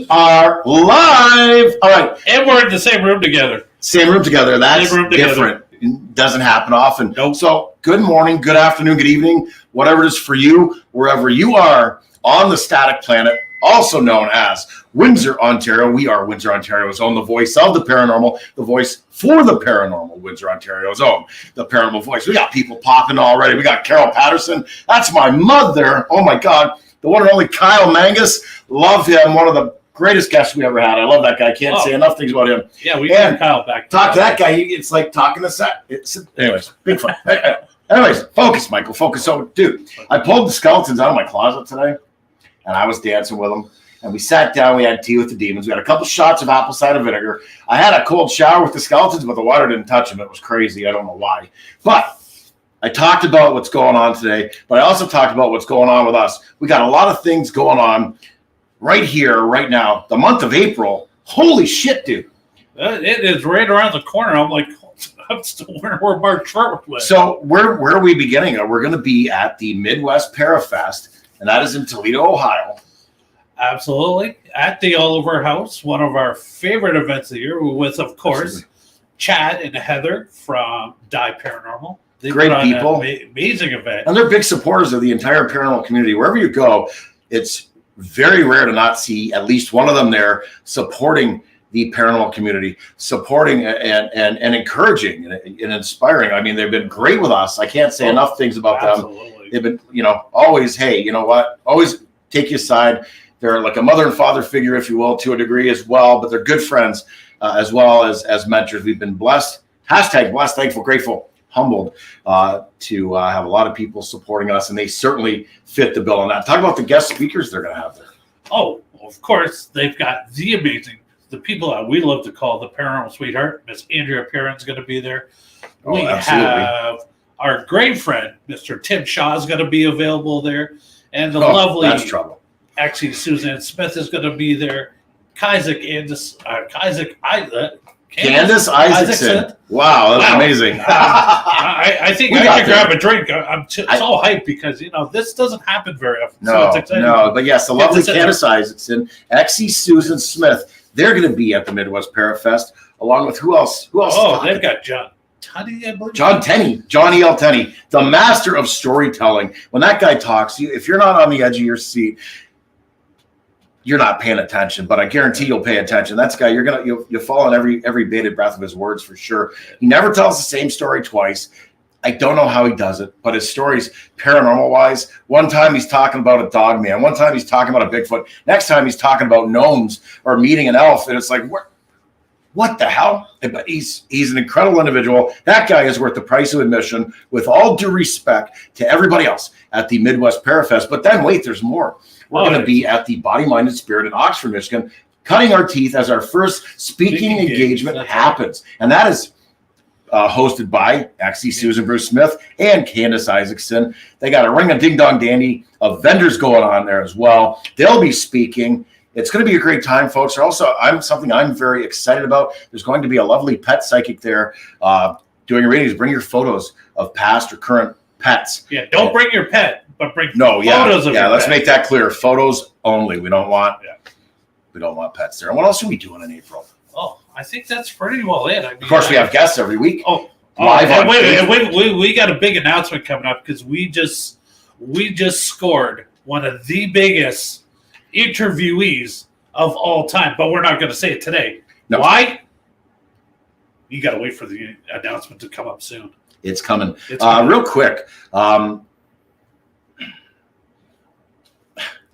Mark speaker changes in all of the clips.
Speaker 1: We are live. All right.
Speaker 2: And we're in the same room together.
Speaker 1: Same room together. That's different. It doesn't happen often.
Speaker 2: Nope.
Speaker 1: So good morning, good afternoon, good evening, whatever it is for you, wherever you are on the static planet, also known as Windsor, Ontario. We are Windsor, Ontario's own, the voice of the paranormal, the voice for the paranormal, Windsor, Ontario's own, the paranormal voice. We got people popping already. We got Carol Patterson. That's my mother. Oh, my God. The one and only Kyle Mangus. Love him. One of the greatest guests we ever had. I love that guy. Can't say enough things about him.
Speaker 2: Yeah, we got Kyle back.
Speaker 1: Talk to that guy. It's like talking to set. Anyways, big fun. Anyways, focus, Michael. Focus. So, dude, I pulled the skeletons out of my closet today, and I was dancing with them. And we sat down. We had tea with the demons. We had a couple shots of apple cider vinegar. I had a cold shower with the skeletons, but the water didn't touch them. It was crazy. I don't know why. But I talked about what's going on today, but I also talked about what's going on with us. We got a lot of things going on right here, right now. The month of April. Holy shit, dude.
Speaker 2: It is right around the corner. I'm like, I'm still wondering where Mark Short was.
Speaker 1: So where are we beginning? We're going to be at the Midwest Parafest, and that is in Toledo, Ohio.
Speaker 2: Absolutely. At the Oliver House, one of our favorite events of the year, with, of course, Chad and Heather from Die Paranormal. They
Speaker 1: Great people.
Speaker 2: Amazing event.
Speaker 1: And they're big supporters of the entire paranormal community. Wherever you go, it's very rare to not see at least one of them there supporting the paranormal community, supporting and encouraging and inspiring. I mean, they've been great with us. I can't say enough things about them. They've been, always, hey, you know what? Always take you aside. They're like a mother and father figure, if you will, to a degree as well, but they're good friends as well as mentors. We've been blessed. Hashtag blessed, thankful, grateful, humbled to have a lot of people supporting us, and they certainly fit the bill on that. Talk about the guest speakers they're going to have there.
Speaker 2: Oh, of course, they've got the people that we love to call the paranormal sweetheart. Miss Andrea Perrin's going to be there. We have our great friend, Mr. Tim Shaw, is going to be available there, and the lovely actually Suzanne Smith is going to be there. Candace Isaacson.
Speaker 1: Wow, that's amazing.
Speaker 2: I think I could grab a drink. I'm so hyped because, this doesn't happen very often.
Speaker 1: No,
Speaker 2: so it's exciting.
Speaker 1: No, but yes, the lovely Candace Isaacson, Exie Susan Smith, they're going to be at the Midwest Parafest, along with who else?
Speaker 2: Oh, they've got John Tenney, I believe.
Speaker 1: Johnny L. Tenney, the master of storytelling. When that guy talks, if you're not on the edge of your seat, you're not paying attention, but I guarantee you'll pay attention. That's a guy you'll fall on every bated breath of his words for sure. He never tells the same story twice. I don't know how he does it, but his stories, paranormal wise, one time he's talking about a dog man, one time he's talking about a Bigfoot, next time he's talking about gnomes or meeting an elf, and it's like, what the hell? But he's an incredible individual. That guy is worth the price of admission, with all due respect to everybody else at the Midwest Parafest. But then wait, there's more. We're going to be at the Body, Mind, and Spirit in Oxford, Michigan, cutting our teeth as our first speaking engagement happens. And that is hosted by actually Susan Bruce Smith and Candace Isaacson. They got a ring of ding-dong dandy of vendors going on there as well. They'll be speaking. It's going to be a great time, folks. Also, something I'm very excited about. There's going to be a lovely pet psychic there doing readings. Bring your photos of past or current pets.
Speaker 2: Yeah, don't bring your pet. But bring photos of your
Speaker 1: let's
Speaker 2: pet.
Speaker 1: Make that clear. Photos only. We don't want pets there. And what else are we doing in April?
Speaker 2: Oh, I think that's pretty well it. I mean,
Speaker 1: of course, we have guests every week.
Speaker 2: We got a big announcement coming up because we just scored one of the biggest interviewees of all time. But we're not going to say it today. No. Why? You got to wait for the announcement to come up soon.
Speaker 1: It's coming. Real quick.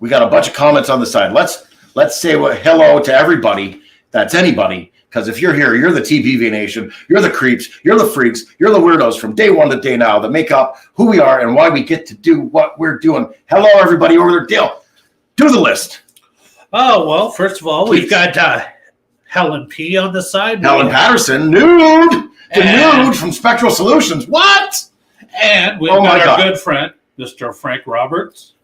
Speaker 1: We got a bunch of comments on the side. Let's say hello to everybody. That's anybody. Because if you're here, you're the TPV Nation. You're the creeps. You're the freaks. You're the weirdos from day one to day now that make up who we are and why we get to do what we're doing. Hello, everybody over there. Dale, do the list.
Speaker 2: Oh, well, first of all, we've got Helen P. on the side.
Speaker 1: Helen Patterson, nude. The nude from Spectral Solutions. What?
Speaker 2: And we've got our good friend, Mr. Frank Roberts.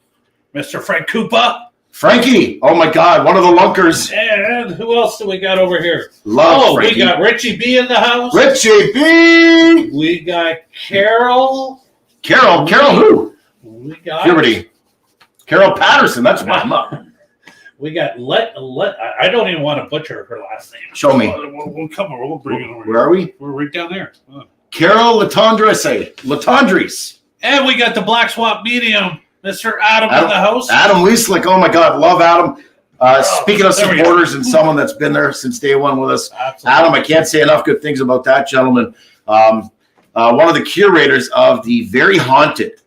Speaker 2: Mr. Frank Koopa.
Speaker 1: Frankie. Oh, my God. One of the lunkers.
Speaker 2: And who else do we got over here?
Speaker 1: Frankie.
Speaker 2: We got Richie B in the house.
Speaker 1: Richie B.
Speaker 2: We got Carol.
Speaker 1: Carol who?
Speaker 2: We got
Speaker 1: Puberty. Carol Patterson. That's my mom.
Speaker 2: We got I don't even want to butcher her last name.
Speaker 1: Show me.
Speaker 2: We'll come over. We'll bring it over.
Speaker 1: Where are we?
Speaker 2: We're right down there.
Speaker 1: Carol Latondres.
Speaker 2: And we got the Black Swamp medium, Mr. Adam in the house.
Speaker 1: Adam Wieslick. Oh my God, love Adam. Speaking of supporters and someone that's been there since day one with us, absolutely. Adam, I can't say enough good things about that gentleman. One of the curators of the very haunted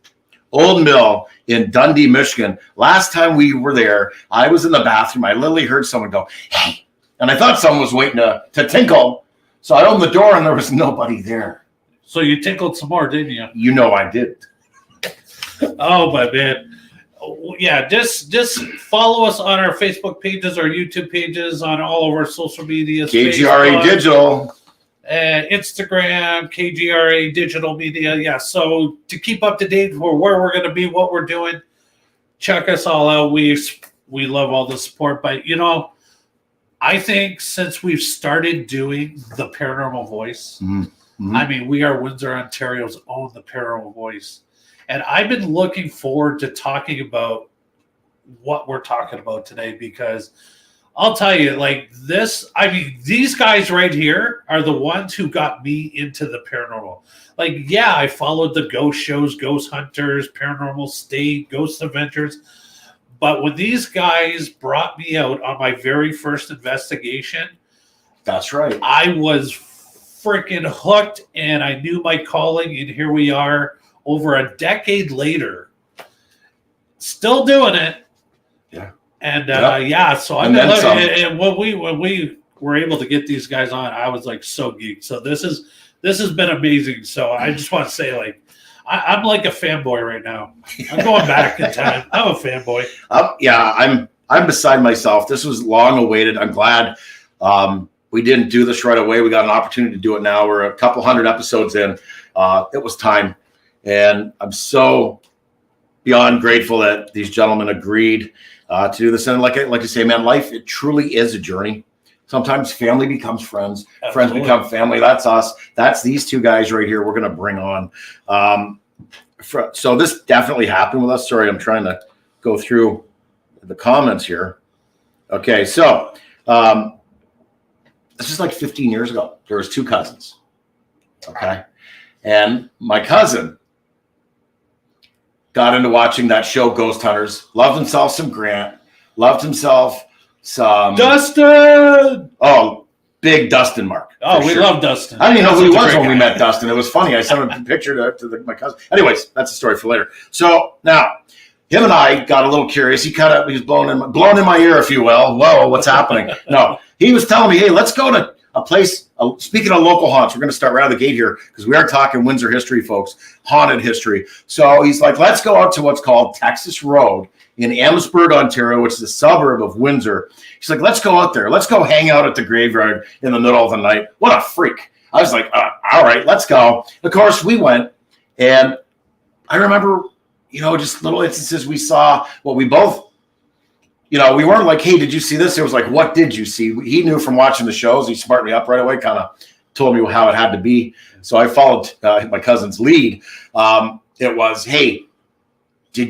Speaker 1: Old Mill in Dundee, Michigan. Last time we were there, I was in the bathroom. I literally heard someone go, "Hey," and I thought someone was waiting to tinkle. So I opened the door and there was nobody there.
Speaker 2: So you tinkled some more, didn't you?
Speaker 1: You know I did.
Speaker 2: Oh my man. Yeah, just follow us on our Facebook pages, our YouTube pages, on all of our social media.
Speaker 1: KGRA Facebook, Digital.
Speaker 2: Instagram, KGRA Digital Media. Yeah, so to keep up to date for where we're going to be, what we're doing, check us all out. We love all the support. But, I think since we've started doing the Paranormal Voice, I mean, we are Windsor, Ontario's own The Paranormal Voice. And I've been looking forward to talking about what we're talking about today because I'll tell you, these guys right here are the ones who got me into the paranormal. I followed the ghost shows, Ghost Hunters, Paranormal State, Ghost Adventures. But when these guys brought me out on my very first investigation,
Speaker 1: that's right,
Speaker 2: I was freaking hooked and I knew my calling. And here we are. Over a decade later, still doing it. Yeah. And so I'm and when we were able to get these guys on, I was so geeked. So this has been amazing. So I just want to say I'm like a fanboy right now. I'm going back in time. I'm a fanboy. I'm beside myself. This was long awaited. I'm glad we didn't do this right away. We got an opportunity to do it now. We're a couple hundred episodes in. It was time. And I'm so beyond grateful that these gentlemen agreed to do this. And like I say, man, life, it truly is a journey. Sometimes family becomes friends. Absolutely. Friends become family. That's us. That's these two guys right here we're going to bring on. So this definitely happened with us. Sorry, I'm trying to go through the comments here. Okay, so this is 15 years ago. There was two cousins. Okay. And my cousin got into watching that show, Ghost Hunters, loved himself some Grant, loved himself some... Dustin!
Speaker 1: Oh, big Dustin mark.
Speaker 2: Oh, we love Dustin.
Speaker 1: I didn't even know who he was when we met Dustin. It was funny. I sent him a picture to my cousin. Anyways, that's a story for later. So now, him and I got a little curious. He was blown in my ear, if you will. Whoa, what's happening? No, he was telling me, hey, let's go to a place, speaking of local haunts, we're going to start right out of the gate here because we are talking Windsor history, folks, haunted history. So he's like, let's go out to what's called Texas Road in Amherstburg, Ontario, which is a suburb of Windsor. He's like, let's go out there. Let's go hang out at the graveyard in the middle of the night. What a freak. I was like, all right, let's go. Of course, we went. And I remember, just little instances we saw what we both, we weren't like, hey, did you see this? It was like, what did you see? He knew from watching the shows. He smarted me up right away, kind of told me how it had to be. So I followed my cousin's lead. It was, hey,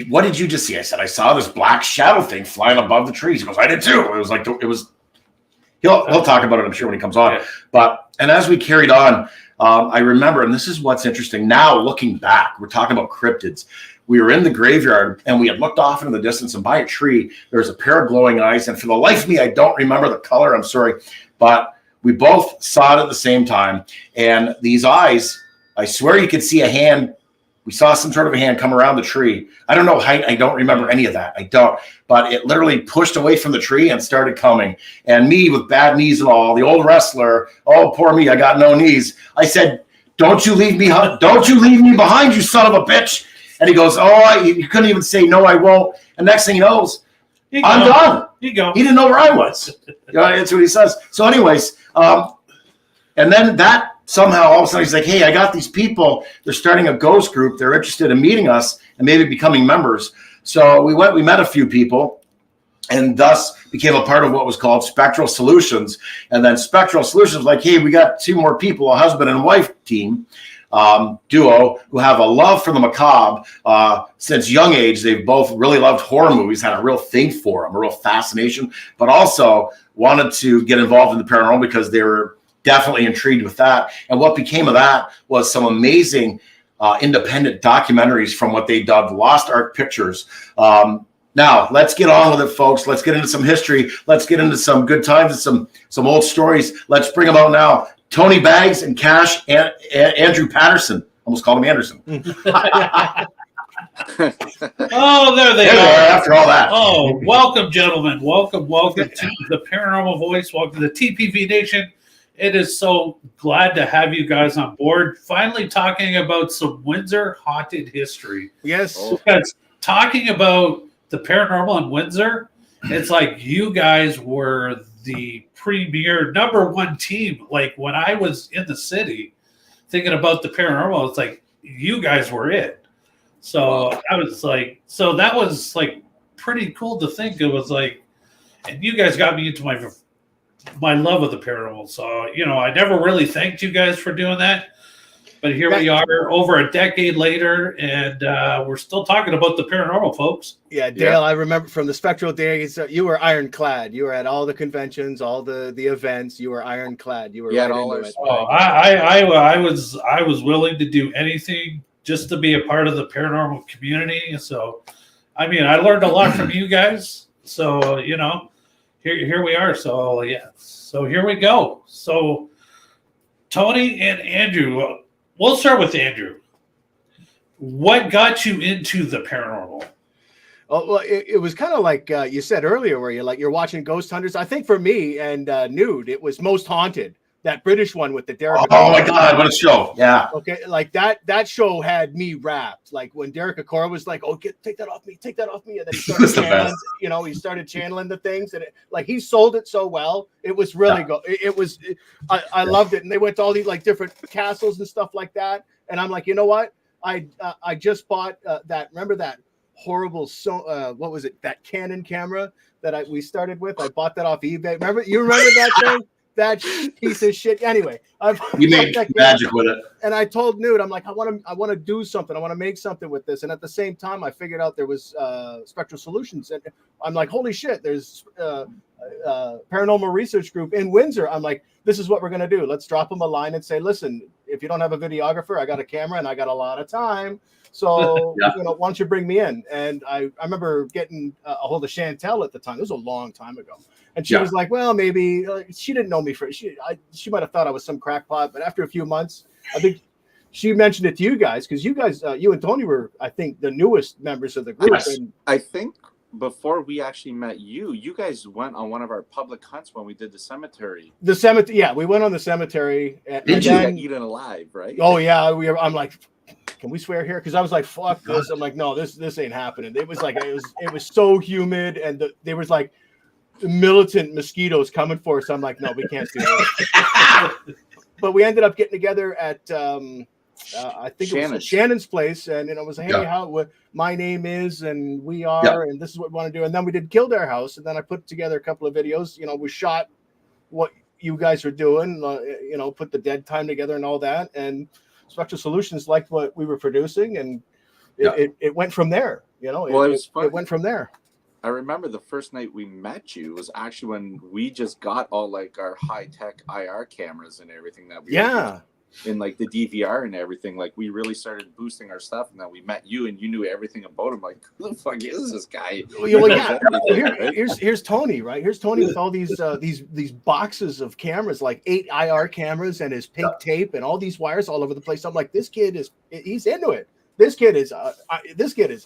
Speaker 1: what did you just see? I said, I saw this black shadow thing flying above the trees. He goes, I did too. It was he'll talk about it, I'm sure, when he comes on. Yeah. And as we carried on, I remember, and this is what's interesting now, looking back, we're talking about cryptids. We were in the graveyard and we had looked off into the distance, and by a tree, there was a pair of glowing eyes. And for the life of me, I don't remember the color. I'm sorry. But we both saw it at the same time. And these eyes, I swear you could see a hand. We saw some sort of a hand come around the tree. I don't know height. I don't remember any of that. I don't. But it literally pushed away from the tree and started coming. And me with bad knees and all, the old wrestler, oh, poor me, I got no knees. I said, don't you leave me behind, you son of a bitch. And he goes, you couldn't even say, no, I won't. And next thing he knows, I'm done.
Speaker 2: You go.
Speaker 1: He didn't know where I was. That's what he says. So anyways, and then that somehow all of a sudden he's like, hey, I got these people. They're starting a ghost group. They're interested in meeting us and maybe becoming members. So we met a few people and thus became a part of what was called Spectral Solutions. And then Spectral Solutions was like, hey, we got two more people, a husband and wife team. duo who have a love for the macabre. Since young age, they've both really loved horror movies, had a real thing for them, a real fascination, but also wanted to get involved in the paranormal because they were definitely intrigued with that. And what became of that was some amazing independent documentaries from what they dubbed Lost Art Pictures. Now, let's get on with it, folks. Let's get into some history. Let's get into some good times and some old stories. Let's bring them out now. Tony Baggs and Cash and Andrew Patterson. Almost called him Anderson.
Speaker 2: Oh, there they are.
Speaker 1: After all that.
Speaker 2: Oh, welcome, gentlemen. Welcome to the Paranormal Voice. Welcome to TPV Nation. It is so glad to have you guys on board. Finally talking about some Windsor haunted history.
Speaker 3: Yes.
Speaker 2: Because talking about the paranormal in Windsor, it's like you guys were the premier #1 team. Like when I was in the city thinking about the paranormal, it's like you guys were it. So I was like, that was like pretty cool to think. It was like, and you guys got me into my love of the paranormal. So, I never really thanked you guys for doing that. But here we are over a decade later, and we're still talking about the paranormal, folks.
Speaker 3: Yeah, Dale, I remember from the Spectral days, you were ironclad. You were at all the conventions, all the events. You were ironclad. You were right into it.
Speaker 2: Oh, I was willing to do anything just to be a part of the paranormal community. So, I mean, I learned a lot from you guys. So, here we are. So, yeah. So here we go. So, Tony and Andrew, we'll start with Andrew. What got you into the paranormal?
Speaker 3: Oh, well, it was kind of like you said earlier, where you're watching Ghost Hunters. I think for me and Nude, it was Most Haunted, that British one with the Derek.
Speaker 1: Oh my God, what a show! Yeah.
Speaker 3: Okay, like that show had me wrapped. Like when Derek Acora was like, "Oh, take that off me," and then he started channeling, he started channeling the things, and he sold it so well. It was really good. I loved it, and they went to all these like different castles and stuff like that. And I'm like, you know what? I just bought that. Remember that horrible what was it? That Canon camera that we started with. I bought that off eBay. Remember that thing? That piece of shit. Anyway,
Speaker 1: you made magic with it.
Speaker 3: And I told Nude, I'm like, I want to do something. I want to make something with this. And at the same time, I figured out there was Spectral Solutions, and I'm like, holy shit, there's paranormal research group in Windsor. I'm like, this is what we're gonna do. Let's drop them a line and say, listen, if you don't have a videographer, I got a camera and I got a lot of time. So, why don't you bring me in? And I remember getting a hold of Chantel at the time. It was a long time ago. And she was like, well, maybe she didn't know me she might have thought I was some crackpot. But after a few months, I think she mentioned it to you guys because you guys, you and Tony were, I think, the newest members of the group.
Speaker 4: Yes. And I think before we actually met you guys went on one of our public hunts when we did the cemetery.
Speaker 3: The cemetery, yeah, we went on the cemetery.
Speaker 4: And you got eaten alive, right?
Speaker 3: Oh yeah, I'm like, can we swear here? Because I was like, fuck this. I'm like, no, this ain't happening. It was like it was so humid, and there was like militant mosquitoes coming for us. I'm like, no, we can't do that. But we ended up getting together at I think it was Shannon's place, and it was like, hey, how my name is, and we are, and this is what we want to do. And then we did Kildare House, and then I put together a couple of videos. We shot what you guys were doing, put the dead time together and all that, and Spectral Solutions liked what we were producing, and it went from there. It went from there.
Speaker 4: I remember the first night we met you was actually when we just got all like our high-tech IR cameras and everything that we were in like the DVR and everything. Like we really started boosting our stuff, and then we met you and you knew everything about him. Like, who the fuck is this guy?
Speaker 3: Here's Tony, right? Here's Tony with all these boxes of cameras, like 8 IR cameras and his pink tape and all these wires all over the place. I'm like, he's into it. This kid is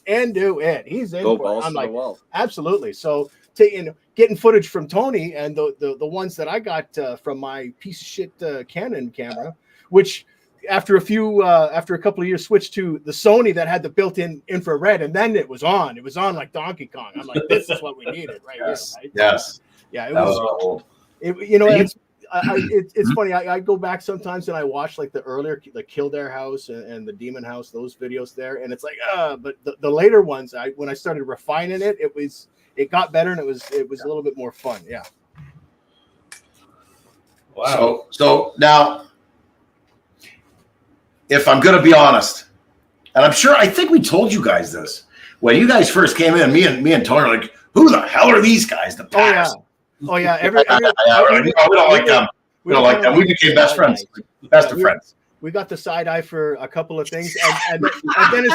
Speaker 3: into it. He's into it. I'm like, absolutely. So getting footage from Tony and the ones that I got from my piece of shit Canon camera, which after a couple of years switched to the Sony that had the built-in infrared, and then it was on like Donkey Kong. I'm like, this is what we needed right here. Right?
Speaker 1: Yes.
Speaker 3: Yeah. It was cool. It's funny. I go back sometimes and I watch like the Kildare House and the Demon House, those videos there, and it's like, but the later ones, when I started refining it, it got better, and it was a little bit more fun. Yeah.
Speaker 1: Wow. So now, if I'm going to be honest, and I think we told you guys this when you guys first came in. Me and Tony are like, who the hell are these guys? The Patterson.
Speaker 3: Oh yeah.
Speaker 1: We don't like them. We don't like them. We became best friends, best of friends.
Speaker 3: We got the side eye for a couple of things, and then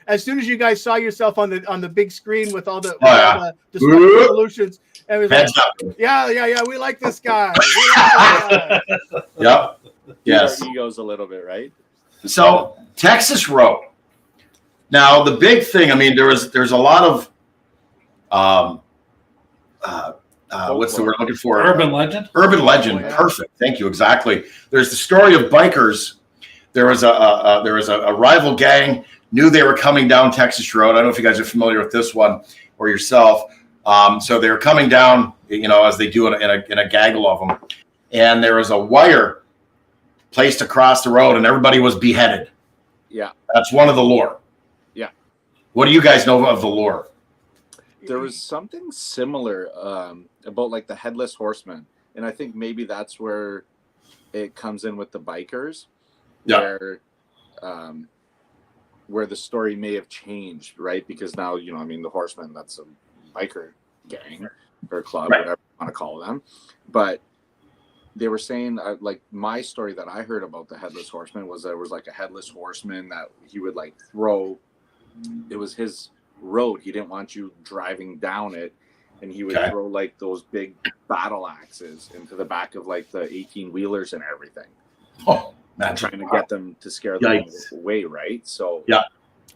Speaker 3: as soon as you guys saw yourself on the big screen with all the Spectral solutions, and it was like, yeah, we like this guy.
Speaker 1: Yep. Yes.
Speaker 4: Our egos a little bit, right?
Speaker 1: So Texas Road. Now the big thing. I mean, there's a lot of what's the word I'm looking for?
Speaker 2: Urban legend.
Speaker 1: Urban legend. Oh, yeah. Perfect. Thank you. Exactly. There's the story of bikers. There was a rival gang knew they were coming down Texas Road. I don't know if you guys are familiar with this one or yourself. So they were coming down, as they do in a gaggle of them, and there was a wire placed across the road, and everybody was beheaded.
Speaker 4: Yeah,
Speaker 1: that's one of the lore.
Speaker 4: Yeah.
Speaker 1: What do you guys know of the lore?
Speaker 4: There was something similar about like the headless horseman, and I think maybe that's where it comes in with the bikers, where the story may have changed, right? Because now the horseman, that's a biker gang or club, whatever you want to call them, but they were saying like my story that I heard about the headless horseman was there was like a headless horseman that he would like throw. It was his road. He didn't want you driving down it, and he would throw like those big battle axes into the back of like the 18-wheelers and everything.
Speaker 1: Oh,
Speaker 4: trying to get them to scare them away, right? So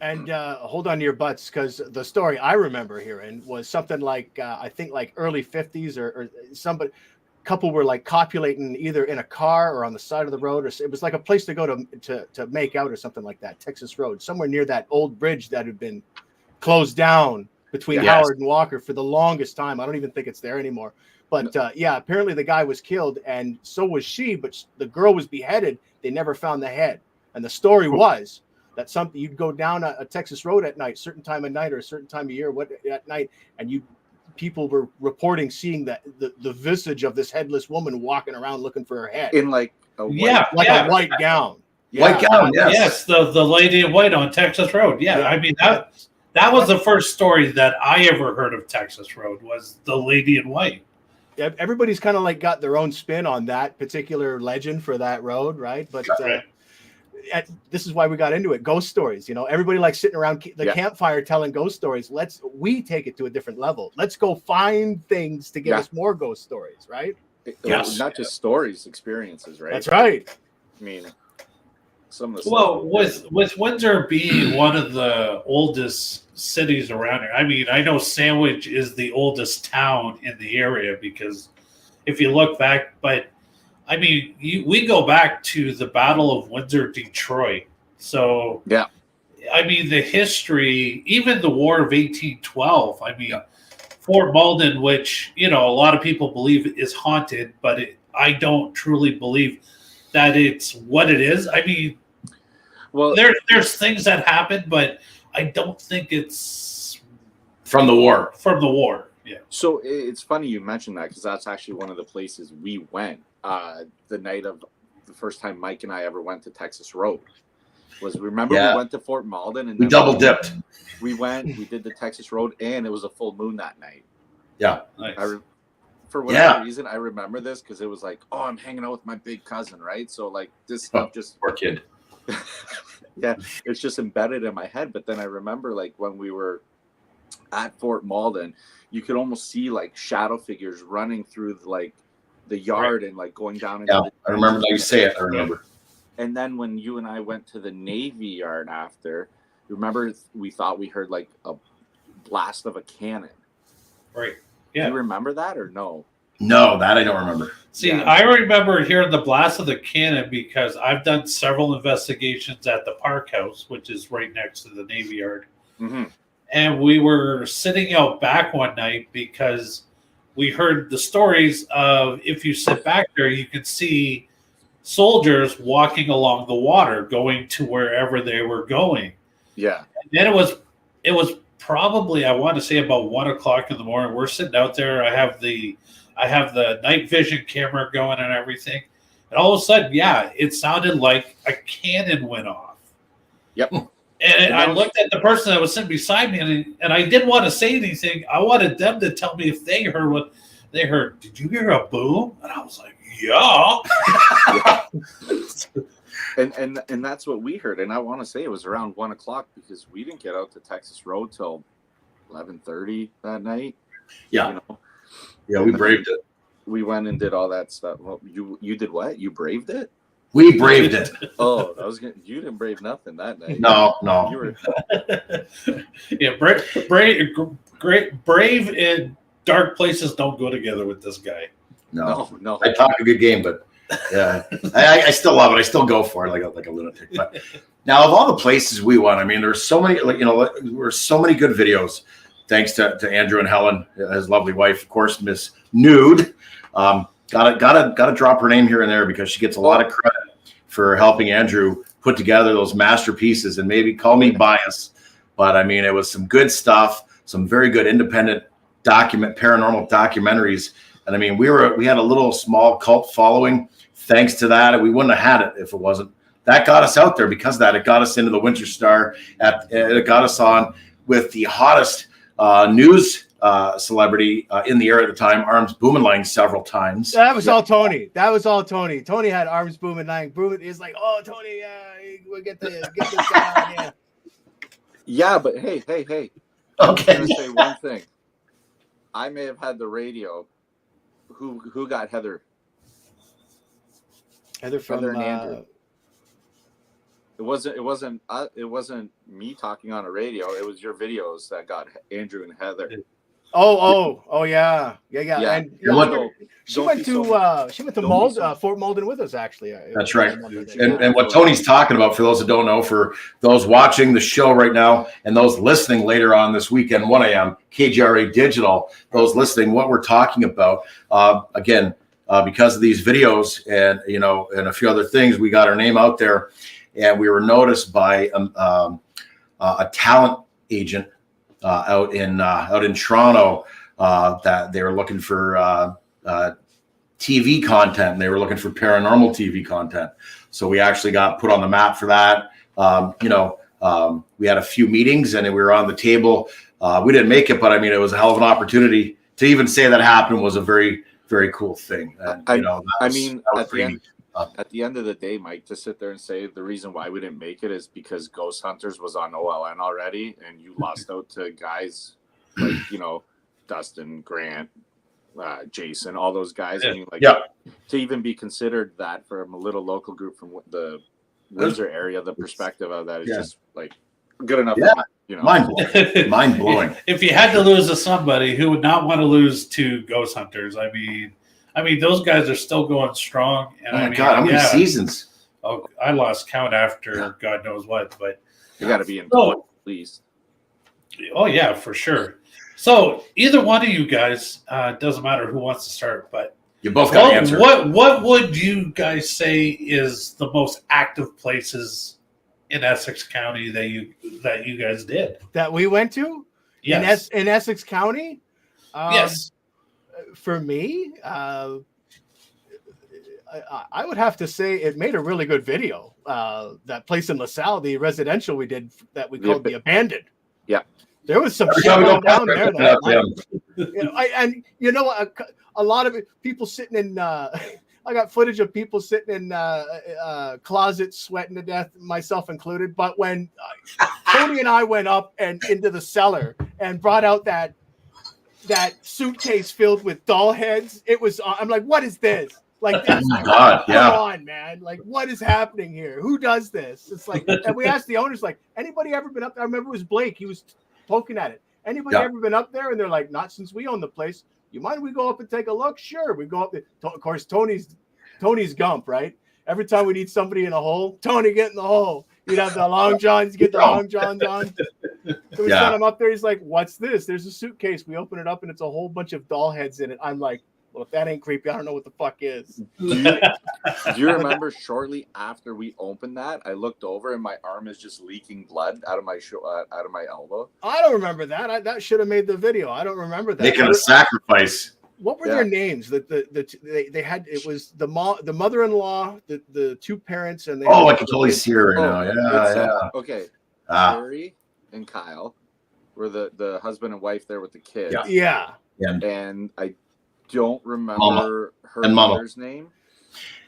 Speaker 3: and hold on to your butts, because the story I remember hearing was something like I think like early 50s or somebody. Couple were like copulating either in a car or on the side of the road, or it was like a place to go to make out or something like that. Texas Road, somewhere near that old bridge that had been closed down between Howard and Walker for the longest time. I don't even think it's there anymore. But apparently the guy was killed, and so was she. But the girl was beheaded. They never found the head. And the story was that you'd go down a Texas Road at night, certain time of night or a certain time of year, at night, and people were reporting seeing the visage of this headless woman walking around looking for her head
Speaker 4: in like a
Speaker 3: white gown.
Speaker 1: White gown,
Speaker 2: yes. The lady in white on Texas Road. Yeah. I mean that was the first story that I ever heard of Texas Road, was the lady in white.
Speaker 3: Yeah, everybody's kind of like got their own spin on that particular legend for that road, right? But this is why we got into it. Ghost stories, everybody likes sitting around the campfire telling ghost stories. We take it to a different level. Let's go find things to give us more ghost stories, right?
Speaker 4: Not just stories, experiences, right?
Speaker 3: That's right.
Speaker 4: I mean, some of the
Speaker 2: with Windsor being one of the oldest cities around here, I mean, I know Sandwich is the oldest town in the area, because if you look back, but I mean, we go back to the Battle of Windsor, Detroit. So, I mean, the history, even the War of 1812, I mean, Fort Malden, which, a lot of people believe is haunted, but I don't truly believe that it's what it is. I mean, there's things that happen, but I don't think it's
Speaker 1: from the war.
Speaker 2: Yeah.
Speaker 4: So it's funny you mentioned that, because that's actually one of the places we went. The night of the first time Mike and I ever went to Texas Road we went to Fort Malden, and
Speaker 1: we double dipped.
Speaker 4: We did the Texas Road, and it was a full moon that night.
Speaker 1: Yeah.
Speaker 2: Nice.
Speaker 4: For whatever reason, I remember this because it was like, oh, I'm hanging out with my big cousin, right? So like this stuff just
Speaker 1: poor kid.
Speaker 4: It's just embedded in my head. But then I remember like when we were at Fort Malden, you could almost see like shadow figures running through the yard and like going down into
Speaker 1: I remember now you say it. I remember.
Speaker 4: And then when you and I went to the Navy Yard after, remember we thought we heard like a blast of a cannon.
Speaker 2: Right. Yeah.
Speaker 4: Do you remember that or no?
Speaker 1: No, that I don't remember.
Speaker 2: See, I remember hearing the blast of the cannon because I've done several investigations at the Park House, which is right next to the Navy Yard.
Speaker 4: Mm-hmm.
Speaker 2: And we were sitting out back one night because we heard the stories of, if you sit back there, you can see soldiers walking along the water, going to wherever they were going.
Speaker 4: Yeah.
Speaker 2: And then it was probably, I want to say about 1 o'clock in the morning. We're sitting out there. I have the night vision camera going and everything. And all of a sudden, yeah, it sounded like a cannon went off.
Speaker 4: Yep.
Speaker 2: And I looked at the person that was sitting beside me, and I didn't want to say anything. I wanted them to tell me if they heard what they heard. Did you hear a boom? And I was like, yeah.
Speaker 4: And that's what we heard. And I want to say it was around 1 o'clock because we didn't get out to Texas Road till 11:30 that night.
Speaker 1: Yeah.
Speaker 4: You know?
Speaker 1: Yeah, we braved it.
Speaker 4: We went and did all that stuff. Well, you did what? You braved it?
Speaker 1: We braved it.
Speaker 4: Oh, you didn't brave nothing that night.
Speaker 1: No.
Speaker 4: You were
Speaker 2: Yeah, brave and dark places don't go together with this guy.
Speaker 1: No. I talk a good game, but yeah, I still love it. I still go for it like a lunatic. But now, of all the places we went, I mean, there's so many. There's so many good videos. Thanks to Andrew and Helen, his lovely wife, of course, Miss Nude. Gotta drop her name here and there because she gets a lot of credit for helping Andrew put together those masterpieces. And maybe call me biased, but I mean, it was some good stuff, some very good independent paranormal documentaries. And I mean, we had a little small cult following thanks to that. And we wouldn't have had it if it wasn't. That got us out there because of that. It got us into the Windsor Star. It got us on with the hottest news celebrity in the area at the time, Arms Boomerang, several times.
Speaker 3: That was all Tony. Tony had Arms Boomerang. It's like, oh, Tony, we'll get this guy on.
Speaker 4: Yeah, but hey.
Speaker 1: Okay.
Speaker 4: I'm gonna say one thing. I may have had the radio. Who got Heather?
Speaker 3: Heather
Speaker 4: and Andrew. It wasn't me talking on a radio. It was your videos that got Andrew and Heather.
Speaker 3: Oh yeah. And she went to Fort Malden with us actually.
Speaker 1: That's right. And what Tony's talking about, for those that don't know, for those watching the show right now and those listening later on this weekend, 1 a.m. KGRA Digital, those listening, what we're talking about, again, because of these videos and a few other things, we got our name out there, and we were noticed by a talent agent out in Toronto that they were looking for TV content, and they were looking for paranormal TV content. So we actually got put on the map for that. We had a few meetings and we were on the table. We didn't make it, but I mean, it was a hell of an opportunity to even say that happened was a very, very cool thing. And,
Speaker 4: at the end of the day, Mike, to sit there and say the reason why we didn't make it is because Ghost Hunters was on OLN already, and you lost out to guys like, Dustin, Grant, Jason, all those guys. I mean, to even be considered that from a little local group from the Windsor area, the perspective of that is just like good enough.
Speaker 1: Yeah. Mind blowing.
Speaker 2: If you had to lose to somebody, who would not want to lose to Ghost Hunters? I mean, those guys are still going strong. And
Speaker 1: God, how many seasons?
Speaker 2: Oh, I lost count after God knows what, but
Speaker 4: you got to be in at least.
Speaker 2: Oh yeah, for sure. So either one of you guys, doesn't matter who wants to start, but
Speaker 1: you both got to answer.
Speaker 2: What would you guys say is the most active places in Essex County that you guys did?
Speaker 3: That we went to?
Speaker 2: Yes.
Speaker 3: In Essex County?
Speaker 2: Yes.
Speaker 3: For me, I would have to say it made a really good video. That place in LaSalle, the residential we did that we called The Abandoned.
Speaker 4: Yeah.
Speaker 3: There was some shit going down there. A lot of people sitting in. I got footage of people sitting in closets, sweating to death, myself included. But when Tony and I went up and into the cellar and brought out that suitcase filled with doll heads, I'm like, what is this? Like,
Speaker 1: oh my God,
Speaker 3: come on, man! Like, what is happening here? Who does this? It's like, and we asked the owners, like, anybody ever been up there? I remember it was Blake. He was poking at it. Anybody ever been up there? And they're like, not since we own the place. You mind we go up and take a look? Sure. We go up there. Of course, Tony's Gump, right? Every time we need somebody in a hole, Tony, get in the hole. You'd have the long johns, get the long johns on. So we sent him up there. He's like, what's this? There's a suitcase. We open it up and it's a whole bunch of doll heads in it. I'm like, well, if that ain't creepy, I don't know what the fuck is.
Speaker 4: Do you remember shortly after we opened that, I looked over and my arm is just leaking blood out of my elbow?
Speaker 3: I don't remember that. That should have made the video. I don't remember that.
Speaker 1: Making a sacrifice.
Speaker 3: What were their names? They had, it was the mother-in-law, the two parents, and they
Speaker 1: Oh, I can totally see her right now. Yeah.
Speaker 4: Okay.
Speaker 1: Ah,
Speaker 4: Carrie and Kyle were the husband and wife there with the kids.
Speaker 3: Yeah.
Speaker 4: And I don't remember her
Speaker 1: and Mama.
Speaker 4: mother's name.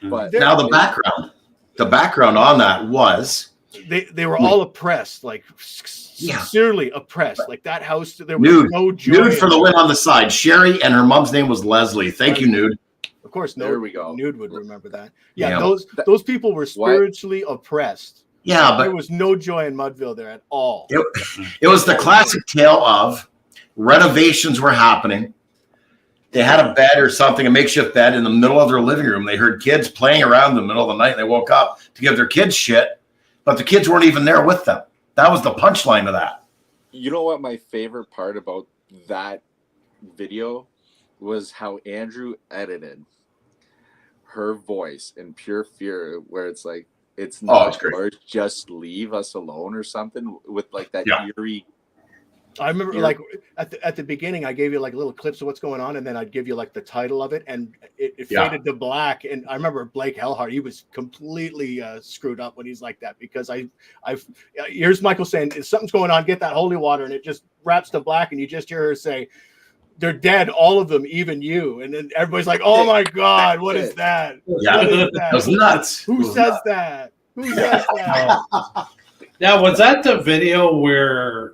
Speaker 4: But
Speaker 1: now the background on that was
Speaker 3: they were all oppressed, like sincerely oppressed. Like that house, there was
Speaker 1: Nude.
Speaker 3: no joy.
Speaker 1: Nude for the win on the side. Sherry, and her mom's name was Leslie. Thank you, Nude.
Speaker 3: Of course,
Speaker 4: there we go.
Speaker 3: Nude would remember that. Yeah, those people were spiritually oppressed.
Speaker 1: Yeah, but
Speaker 3: there was no joy in Mudville there at all.
Speaker 1: It was the classic tale of renovations were happening. They had a bed or something, a makeshift bed in the middle of their living room. They heard kids playing around in the middle of the night. And they woke up to give their kids shit, but the kids weren't even there with them. That was the punchline of that.
Speaker 4: You know what my favorite part about that video was how Andrew edited her voice in pure fear, where it's like, it's not yours, just leave us alone or something, with like that eerie.
Speaker 3: I remember like at the beginning, I gave you like little clips of what's going on, and then I'd give you like the title of it, and it faded to black. And I remember Blake Hellhart, he was completely screwed up when he's like that, because here's Michael saying something's going on, get that holy water, and it just wraps to black, and you just hear her say, they're dead, all of them, even you. And then everybody's like, oh my God, what is that?
Speaker 1: Yeah,
Speaker 3: what is that?
Speaker 1: It was nuts.
Speaker 3: Who says that? Who says that?
Speaker 2: Now, was that the video where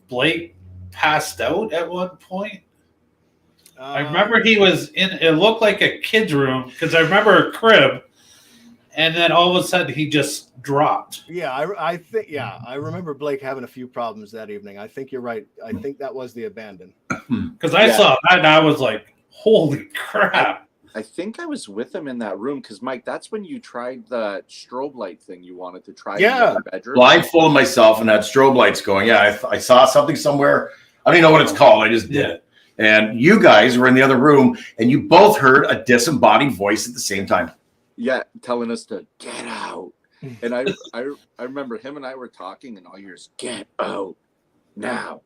Speaker 2: Blake passed out at one point? I remember he was in, it looked like a kid's room, because I remember a crib, and then all of a sudden he just dropped.
Speaker 3: Yeah, I think, I remember Blake having a few problems that evening. I think you're right. I think that was the abandon.
Speaker 2: Because I saw that and I was like, holy crap.
Speaker 4: I think I was with him in that room, because Mike, that's when you tried the strobe light thing you wanted to try in the bedroom.
Speaker 1: Blindfolded myself and had strobe lights going. Yeah, I saw something somewhere. I don't even know what it's called. I just did it. And you guys were in the other room, and you both heard a disembodied voice at the same time.
Speaker 4: Yeah, telling us to get out. And I remember him and I were talking, and all yours, get out now.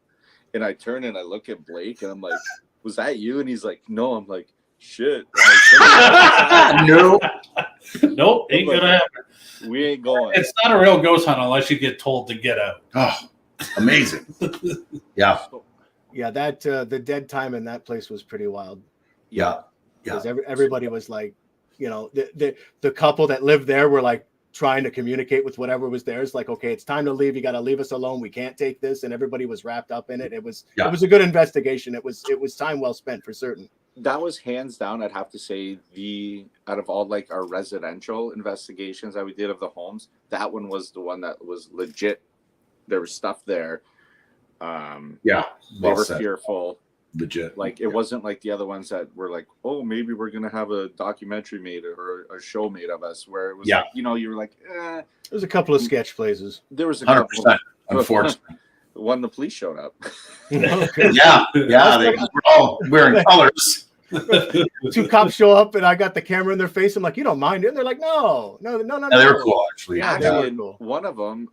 Speaker 4: And I turn and I look at Blake, and I'm like, was that you? And he's like, no. I'm like, shit.
Speaker 1: No.
Speaker 2: Nope, ain't gonna happen.
Speaker 4: We ain't going.
Speaker 2: It's not a real ghost hunt unless you get told to get out.
Speaker 1: Oh, amazing. Yeah.
Speaker 3: Yeah, that the dead time in that place was pretty wild.
Speaker 1: Yeah.
Speaker 3: Because everybody was like, you know, the couple that lived there were like trying to communicate with whatever was there. It's like, okay, it's time to leave. You got to leave us alone. We can't take this. And everybody was wrapped up in it. It was a good investigation. It was time well spent for certain.
Speaker 4: That was hands down, I'd have to say, out of all like our residential investigations that we did of the homes, that one was the one that was legit. There was stuff there. They were fearful.
Speaker 1: Legit.
Speaker 4: Like, it wasn't like the other ones that were like, oh, maybe we're gonna have a documentary made or a show made of us, where it was like, you know, you were like,
Speaker 3: There's a couple of sketch places.
Speaker 4: There was a
Speaker 1: 100%,
Speaker 4: couple,
Speaker 1: unfortunately.
Speaker 4: when the police showed up.
Speaker 1: Yeah, they were all wearing colors.
Speaker 3: Two cops show up, and I got the camera in their face. I'm like, you don't mind it? And they're like, no.
Speaker 1: They were cool, actually.
Speaker 3: Yeah,
Speaker 4: Actually,
Speaker 3: they were cool.
Speaker 4: One of them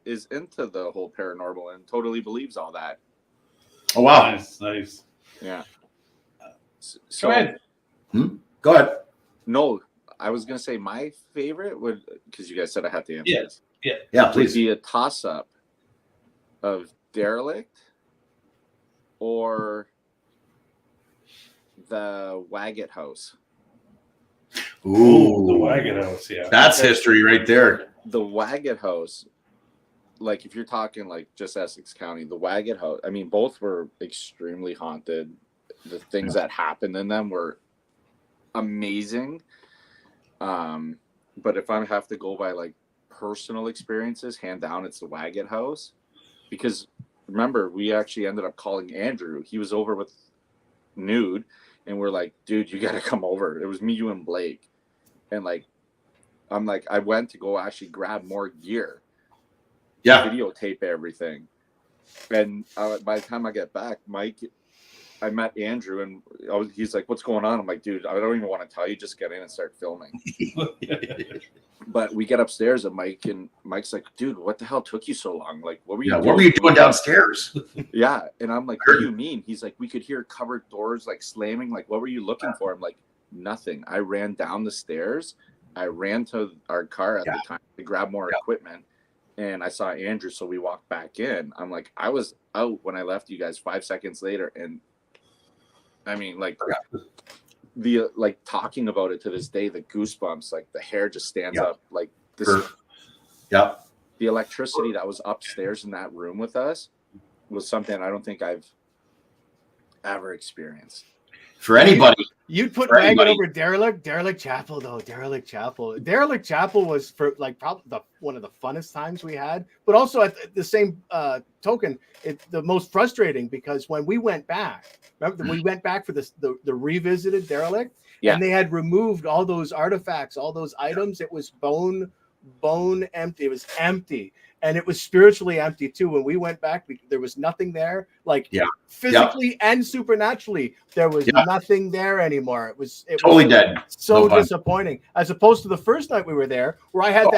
Speaker 4: is into the whole paranormal and totally believes all that.
Speaker 1: Oh, wow.
Speaker 2: Nice.
Speaker 4: Yeah.
Speaker 2: Go ahead.
Speaker 1: Go ahead.
Speaker 4: No, I was going to say my favorite would, because you guys said I had to answer this.
Speaker 1: Yeah, please.
Speaker 4: Would be a toss-up of Derelict or the Waggett House.
Speaker 1: Ooh,
Speaker 2: the Waggett House, yeah.
Speaker 1: That's history right there.
Speaker 4: The Waggett House, like if you're talking like just Essex County, the Waggett House, I mean, both were extremely haunted. The things that happened in them were amazing. But if I have to go by like personal experiences, hand down, it's the Waggett House. Because remember, we actually ended up calling Andrew. He was over with Nude, and we're like, dude, you got to come over. It was me, you, and Blake. And like, I'm like, I went to go actually grab more gear. Videotape everything. And by the time I get back, Mike I met Andrew, and he's like, "What's going on?" I'm like, "Dude, I don't even want to tell you. Just get in and start filming." But we get upstairs, and Mike's like, "Dude, what the hell took you so long? Like, what were you?
Speaker 1: What were you doing downstairs?"
Speaker 4: Yeah, and I'm like, "What do you mean?" He's like, "We could hear cupboard doors like slamming. Like, what were you looking for?" I'm like, "Nothing. I ran down the stairs. I ran to our car at the time to grab more equipment." And I saw Andrew, so we walked back in. I'm like, I was out when I left you guys 5 seconds later, and I mean, like, talking about it to this day, the goosebumps, like the hair just stands up, like this.
Speaker 1: The
Speaker 4: electricity that was upstairs in that room with us was something I don't think I've ever experienced.
Speaker 1: For anybody,
Speaker 3: you'd put wagon over derelict chapel though. Derelict chapel was for like probably one of the funnest times we had, but also at the same token, it's the most frustrating because when we went back, remember we went back for the revisited derelict, and they had removed all those artifacts, all those items. It was bone empty. It was empty. And it was spiritually empty too. When we went back, there was nothing there. Like physically and supernaturally, there was nothing there anymore. It was
Speaker 1: totally dead.
Speaker 3: So disappointing. As opposed to the first night we were there, where I had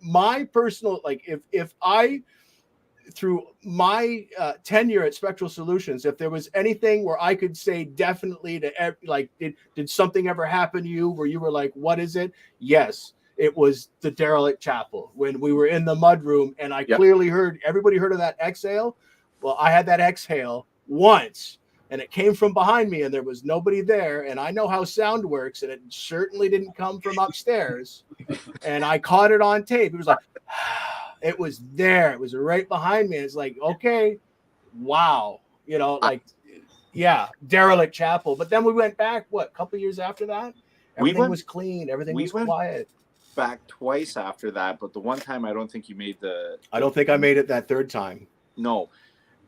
Speaker 3: my personal, like if I, through my tenure at Spectral Solutions, if there was anything where I could say definitely to like, did something ever happen to you where you were like, what is it? Yes. It was the derelict chapel when we were in the mud room, and I clearly heard everybody heard of that exhale. Well, I had that exhale once, and it came from behind me, and there was nobody there. And I know how sound works, and it certainly didn't come from upstairs. And I caught it on tape. It was like, it was there. It was right behind me. It's like, okay, wow, derelict chapel. But then we went back. What, a couple years after that? Everything was clean. Everything was quiet.
Speaker 4: Back twice after that, but the one time I don't think you made
Speaker 3: I don't think I made it that third time.
Speaker 4: No,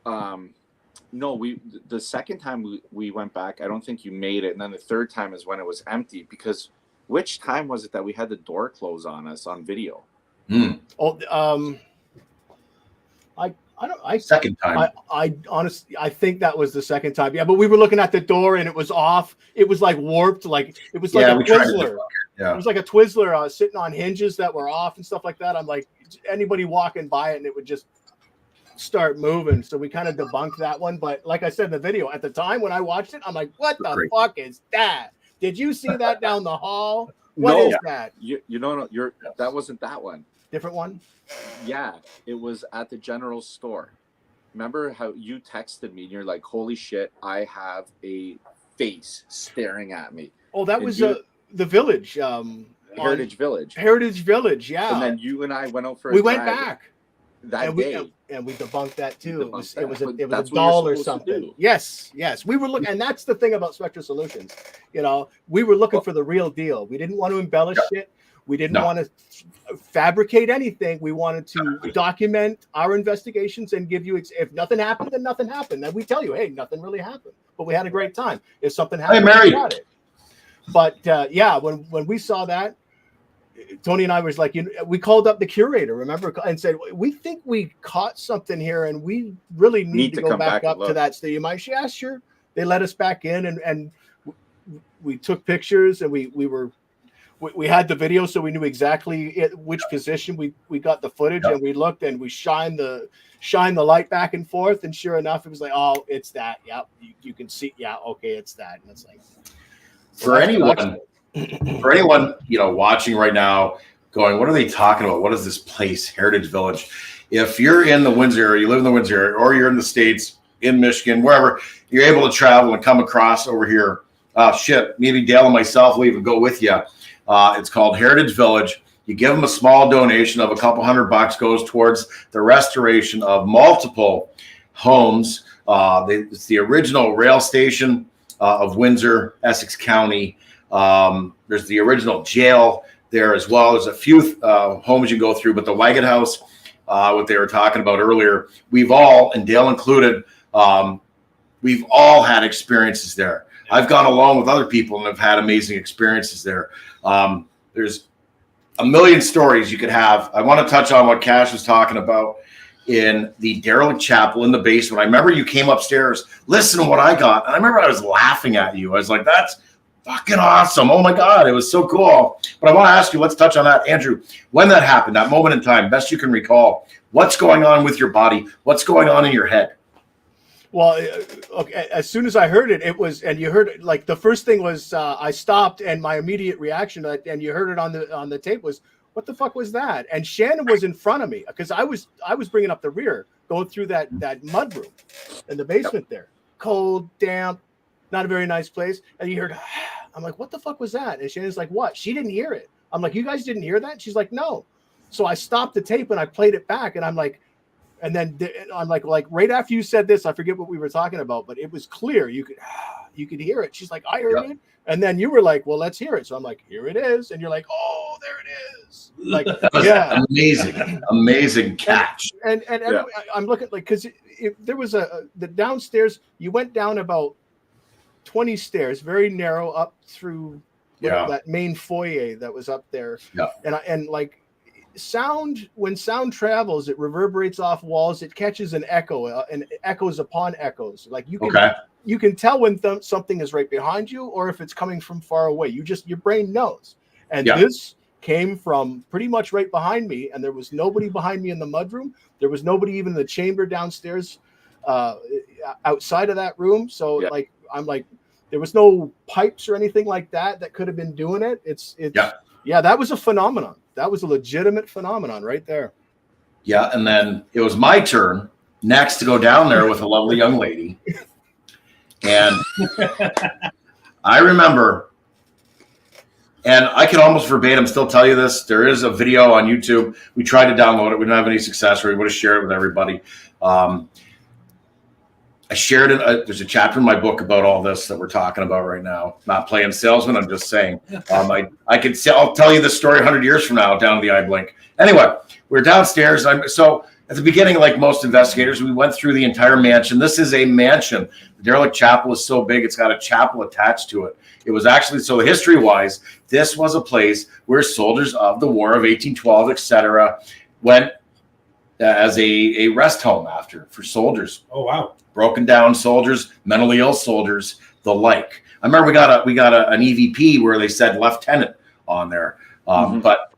Speaker 4: the second time we went back, I don't think you made it, and then the third time is when it was empty. Because which time was it that we had the door close on us on video?
Speaker 1: Second time.
Speaker 3: I honestly, I think that was the second time. Yeah, but we were looking at the door and it was off. It was like warped, like it was like a Twizzler. It was like a Twizzler sitting on hinges that were off and stuff like that. I'm like, anybody walking by it and it would just start moving. So we kind of debunked that one. But like I said in the video, at the time when I watched it, I'm like, what the fuck is that? Did you see that down the hall? What is that?
Speaker 4: That wasn't that one.
Speaker 3: Different one?
Speaker 4: Yeah, it was at the general store. Remember how you texted me and you're like, holy shit, I have a face staring at me.
Speaker 3: Oh, that was the village.
Speaker 4: Heritage Village.
Speaker 3: Heritage Village, yeah.
Speaker 4: And then you and I went out for
Speaker 3: a drive. We went back.
Speaker 4: That day.
Speaker 3: And we debunked that too. It was a doll or something. Yes. We were looking, and that's the thing about Spectral Solutions. We were looking for the real deal. We didn't want to embellish shit. We didn't want to fabricate anything. We wanted to document our investigations and give you, if nothing happened, then nothing happened. And we tell you, hey, nothing really happened, but we had a great time. If something happened, we got it. But when we saw that, Tony and I was like, we called up the curator, remember, and said, we think we caught something here and we really need to go back up to that stadium. I said, yeah, sure. They let us back in and we took pictures and we had the video, so we knew exactly which position we got the footage, and we looked and we shined the light back and forth, and sure enough, it was like, oh, it's that. Yeah, you can see. Yeah, okay, it's that. And it's like,
Speaker 1: for anyone watching right now, going, what are they talking about? What is this place, Heritage Village? If you're in the Windsor area, you live in the Windsor area, or you're in the States, in Michigan, wherever, you're able to travel and come across over here. Maybe Dale and myself will even go with you. It's called Heritage Village. You give them a small donation of a couple $100 goes towards the restoration of multiple homes. It's the original rail station of Windsor, Essex County. There's the original jail there as well. There's a few homes you go through, but the Wagon House, what they were talking about earlier, we've all, and Dale included, we've all had experiences there. I've gone along with other people and have had amazing experiences there. There's a million stories you could have. I want to touch on what Cash was talking about. in the derelict chapel in the basement. I remember you came upstairs, listen to what I got. And I remember I was laughing at you. I was like, that's fucking awesome. Oh my God, it was so cool. But I want to ask you, let's touch on that. Andrew, when that happened, that moment in time, best you can recall, what's going on with your body? What's going on in your head?
Speaker 3: Well, okay, as soon as I heard it, it was, and you heard it, like the first thing was I stopped, and my immediate reaction, and you heard it on the tape, was, what the fuck was that? And Shannon was in front of me because I was bringing up the rear, going through that mud room in the basement there, cold, damp, not a very nice place. And you heard, I'm like, what the fuck was that? And Shannon's like, what? She didn't hear it. I'm like, you guys didn't hear that? She's like, no. So I stopped the tape and I played it back, and I'm like, and then I'm like right after you said this, I forget what we were talking about, but it was clear. You could hear it. She's like, I heard it. And then you were like, well, let's hear it. So I'm like, here it is. And you're like, oh, there it is. Like, yeah.
Speaker 1: Amazing catch.
Speaker 3: And yeah. I'm looking like, because there was the downstairs, you went down about 20 stairs, very narrow, up through that main foyer that was up there. Yeah. And like, when sound travels, it reverberates off walls, it catches an echo and echoes upon echoes. Like you can tell when something is right behind you or if it's coming from far away. Your brain knows. And this came from pretty much right behind me, and there was nobody behind me in the mudroom. There was nobody even in the chamber downstairs outside of that room. So like, I'm like, there was no pipes or anything like that could have been doing it. That was a phenomenon. That was a legitimate phenomenon right there. Yeah,
Speaker 1: and then it was my turn next to go down there with a lovely young lady. And I remember, and I can almost verbatim still tell you this. There is a video on YouTube. We tried to download it. We didn't have any success, or we would have shared it with everybody. I shared it. There's a chapter in my book about all this that we're talking about right now. Not playing salesman. I'm just saying. I'll tell you the story 100 years from now down to the eye blink. Anyway, we're downstairs. So at the beginning, like most investigators, we went through the entire mansion. This is a mansion. The derelict chapel is so big, it's got a chapel attached to it. It was actually, so history-wise, this was a place where soldiers of the War of 1812, etc., went as a rest home for soldiers.
Speaker 2: Oh, wow.
Speaker 1: Broken down soldiers, mentally ill soldiers, the like. I remember we got an EVP where they said lieutenant on there. But